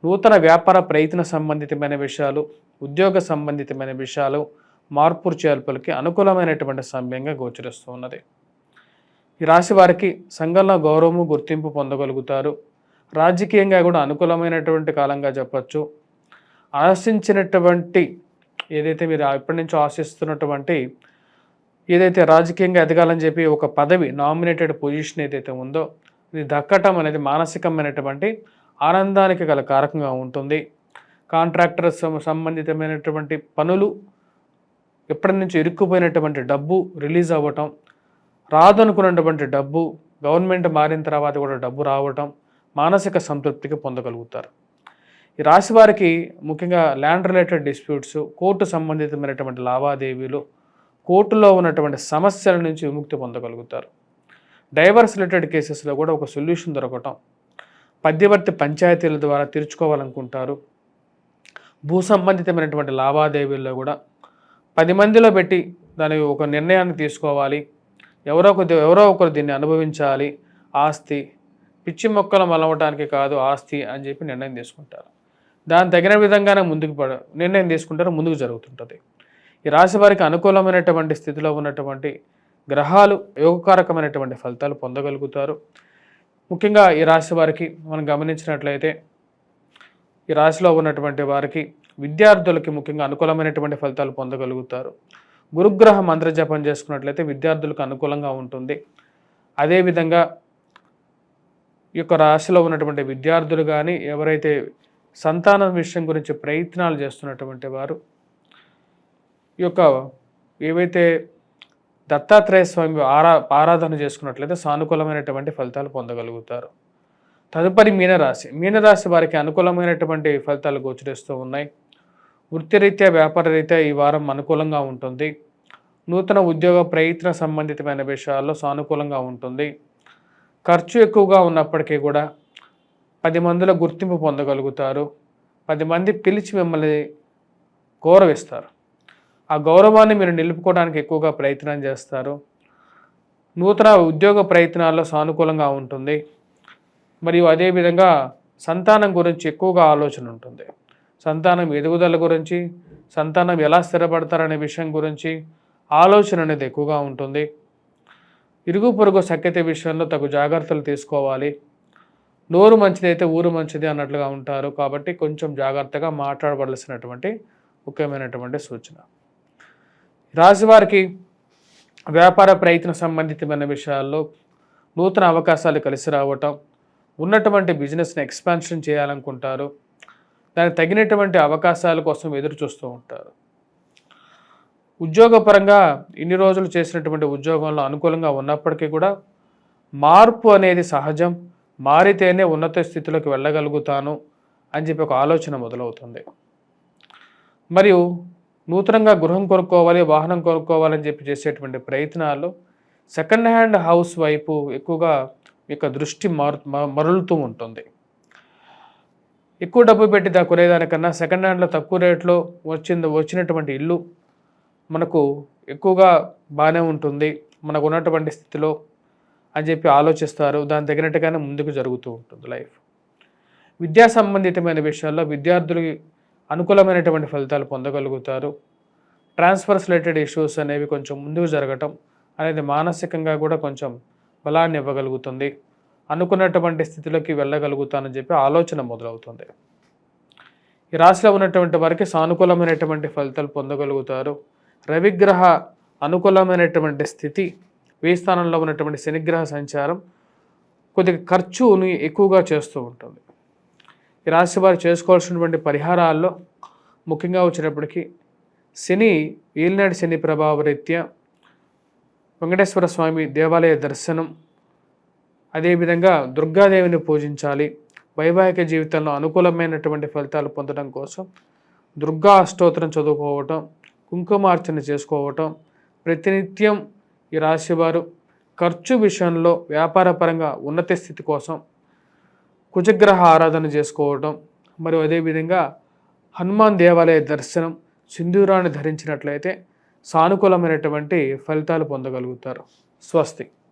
నూతన వ్యాపార ప్రయత్న సంబంధితమైన విషయాలు, ఉద్యోగ సంబంధితమైన విషయాలు, మార్పు చేర్పులకి అనుకూలమైనటువంటి సమయంగా గోచరిస్తూ ఉన్నది. ఈ రాశి వారికి సంఘంలో గౌరవము, గుర్తింపు పొందగలుగుతారు. రాజకీయంగా కూడా అనుకూలమైనటువంటి కాలంగా చెప్పచ్చు. ఆశించినటువంటి ఏదైతే మీరు ఎప్పటి నుంచో ఆశిస్తున్నటువంటి ఏదైతే రాజకీయంగా ఎదగాలని చెప్పి ఒక పదవి, నామినేటెడ్ పొజిషన్ ఏదైతే ఉందో ఇది దక్కటం అనేది మానసికమైనటువంటి ఆనందానికి గల కారకంగా ఉంటుంది. కాంట్రాక్టర్ సంబంధితమైనటువంటి పనులు, ఎప్పటి నుంచి ఇరుక్కుపోయినటువంటి డబ్బు రిలీజ్ అవ్వటం, రాదనుకున్నటువంటి డబ్బు గవర్నమెంట్ మారిన తర్వాత కూడా డబ్బు రావటం, మానసిక సంతృప్తికి పొందగలుగుతారు. ఈ రాశి వారికి ముఖ్యంగా ల్యాండ్ రిలేటెడ్ డిస్ప్యూట్స్, కోర్టు సంబంధితమైనటువంటి లావాదేవీలు, కోర్టులో ఉన్నటువంటి సమస్యల నుంచి విముక్తి పొందగలుగుతారు. డైవర్స్ రిలేటెడ్ కేసెస్లో కూడా ఒక సొల్యూషన్ దొరకటం, మధ్యవర్తి పంచాయతీల ద్వారా తీర్చుకోవాలనుకుంటారు. భూ సంబంధితమైనటువంటి లావాదేవీల్లో కూడా 10 మందిలో పెట్టి దానికి ఒక నిర్ణయాన్ని తీసుకోవాలి, ఎవరో ఒకరు దీన్ని అనుభవించాలి, ఆస్తి పిచ్చి మొక్కలు మలవటానికి కాదు ఆస్తి అని చెప్పి నిర్ణయం తీసుకుంటారు. దాని తగిన విధంగానే నిర్ణయం తీసుకుంటారు, ముందుకు జరుగుతుంటుంది. ఈ రాశి వారికి అనుకూలమైనటువంటి స్థితిలో ఉన్నటువంటి గ్రహాలు యోగకారకమైనటువంటి ఫలితాలు పొందగలుగుతారు. ముఖ్యంగా ఈ రాశి వారికి మనం గమనించినట్లయితే ఈ రాశిలో ఉన్నటువంటి వారికి విద్యార్థులకి ముఖ్యంగా అనుకూలమైనటువంటి ఫలితాలు పొందగలుగుతారు. గురుగ్రహ మంత్ర జపం చేసుకున్నట్లయితే విద్యార్థులకు అనుకూలంగా ఉంటుంది. అదేవిధంగా ఈ యొక్క రాశిలో ఉన్నటువంటి విద్యార్థులు కానీ, ఎవరైతే సంతానం విషయం గురించి ప్రయత్నాలు చేస్తున్నటువంటి వారు ఈ యొక్క ఏవైతే దత్తాత్రేయ స్వామి ఆరాధన చేసుకున్నట్లయితే సానుకూలమైనటువంటి ఫలితాలు పొందగలుగుతారు. తదుపరి మీనరాశి వారికి అనుకూలమైనటువంటి ఫలితాలు గోచరిస్తూ ఉన్నాయి. వృత్తిరీత్యా, వ్యాపారరీత్యా ఈ వారం అనుకూలంగా ఉంటుంది. నూతన ఉద్యోగ ప్రయత్న సంబంధితమైన విషయాల్లో సానుకూలంగా ఉంటుంది. ఖర్చు ఎక్కువగా ఉన్నప్పటికీ కూడా 10 మందిలో గుర్తింపు పొందగలుగుతారు. 10 మంది పిలిచి మిమ్మల్ని గౌరవిస్తారు. ఆ గౌరవాన్ని మీరు నిలుపుకోవడానికి ఎక్కువగా ప్రయత్నం చేస్తారు. నూతన ఉద్యోగ ప్రయత్నాల్లో సానుకూలంగా ఉంటుంది. మరియు అదేవిధంగా సంతానం గురించి ఎక్కువగా ఆలోచన ఉంటుంది. సంతానం ఎదుగుదల గురించి, సంతానం ఎలా స్థిరపడతారనే విషయం గురించి ఆలోచన అనేది ఎక్కువగా ఉంటుంది. ఇరుగు పొరుగు సఖ్యత విషయంలో తగు జాగ్రత్తలు తీసుకోవాలి. నోరు మంచిదైతే ఊరు మంచిది అన్నట్లుగా ఉంటారు. కాబట్టి కొంచెం జాగ్రత్తగా మాట్లాడవలసినటువంటి ముఖ్యమైనటువంటి సూచన. రాశివారికి వ్యాపార ప్రయత్న సంబంధితమైన విషయాల్లో నూతన అవకాశాలు కలిసి రావటం, ఉన్నటువంటి బిజినెస్ని ఎక్స్పాన్షన్ చేయాలనుకుంటారు. దానికి తగినటువంటి అవకాశాల కోసం ఎదురు చూస్తూ ఉంటారు. ఉద్యోగపరంగా ఇన్ని రోజులు చేసినటువంటి ఉద్యోగంలో అనుకూలంగా ఉన్నప్పటికీ కూడా మార్పు అనేది సహజం, మారితేనే ఉన్నత స్థితిలోకి వెళ్ళగలుగుతాను అని చెప్పి ఒక ఆలోచన మొదలవుతుంది. మరియు నూతనంగా గృహం కొనుక్కోవాలి, వాహనం కొనుక్కోవాలని చెప్పి చేసేటువంటి ప్రయత్నాలు సెకండ్ హ్యాండ్ హౌస్ వైపు ఎక్కువగా యొక్క దృష్టి మరలుతూ ఉంటుంది. ఎక్కువ డబ్బు పెట్టి కొనేదానికన్నా సెకండ్ హ్యాండ్లో తక్కువ రేట్లో వచ్చినటువంటి ఇల్లు మనకు ఎక్కువగా బాగానే ఉంటుంది మనకు ఉన్నటువంటి స్థితిలో అని చెప్పి ఆలోచిస్తారు. దాని తగినట్టుగానే ముందుకు జరుగుతూ ఉంటుంది లైఫ్. విద్యా సంబంధితమైన విషయాల్లో విద్యార్థులకి అనుకూలమైనటువంటి ఫలితాలు పొందగలుగుతారు. ట్రాన్స్ఫర్స్ రిలేటెడ్ ఇష్యూస్ అనేవి కొంచెం ముందుకు జరగటం అనేది మానసికంగా కూడా కొంచెం బలాన్ని ఇవ్వగలుగుతుంది. అనుకున్నటువంటి స్థితిలోకి వెళ్ళగలుగుతానని చెప్పి ఆలోచన మొదలవుతుంది. ఈ రాశిలో ఉన్నటువంటి వారికి సానుకూలమైనటువంటి ఫలితాలు పొందగలుగుతారు. రవిగ్రహ అనుకూలమైనటువంటి స్థితి వ్యయ స్థానంలో ఉన్నటువంటి శనిగ్రహ సంచారం కొద్దిగా ఖర్చుని ఎక్కువగా చేస్తూ ఉంటుంది. ఈ రాశి వారు చేసుకోవాల్సినటువంటి పరిహారాల్లో ముఖ్యంగా వచ్చేటప్పటికి శని ఏలినాటి శని ప్రభావ రీత్యా వెంకటేశ్వర స్వామి దేవాలయ దర్శనం, అదేవిధంగా దుర్గాదేవిని పూజించాలి. వైవాహిక జీవితంలో అనుకూలమైనటువంటి ఫలితాలు పొందడం కోసం దుర్గా అష్టోత్తరం చదువుకోవటం, కుంకుమార్చన చేసుకోవటం, ప్రతినిత్యం ఈ రాశివారు ఖర్చు విషయంలో వ్యాపారపరంగా ఉన్నత స్థితి కోసం కుజగ్రహ ఆరాధన చేసుకోవటం, మరియు అదేవిధంగా హనుమాన్ దేవాలయ దర్శనం, సింధూరాన్ని ధరించినట్లయితే సానుకూలమైనటువంటి ఫలితాలు పొందగలుగుతారు. స్వస్తి.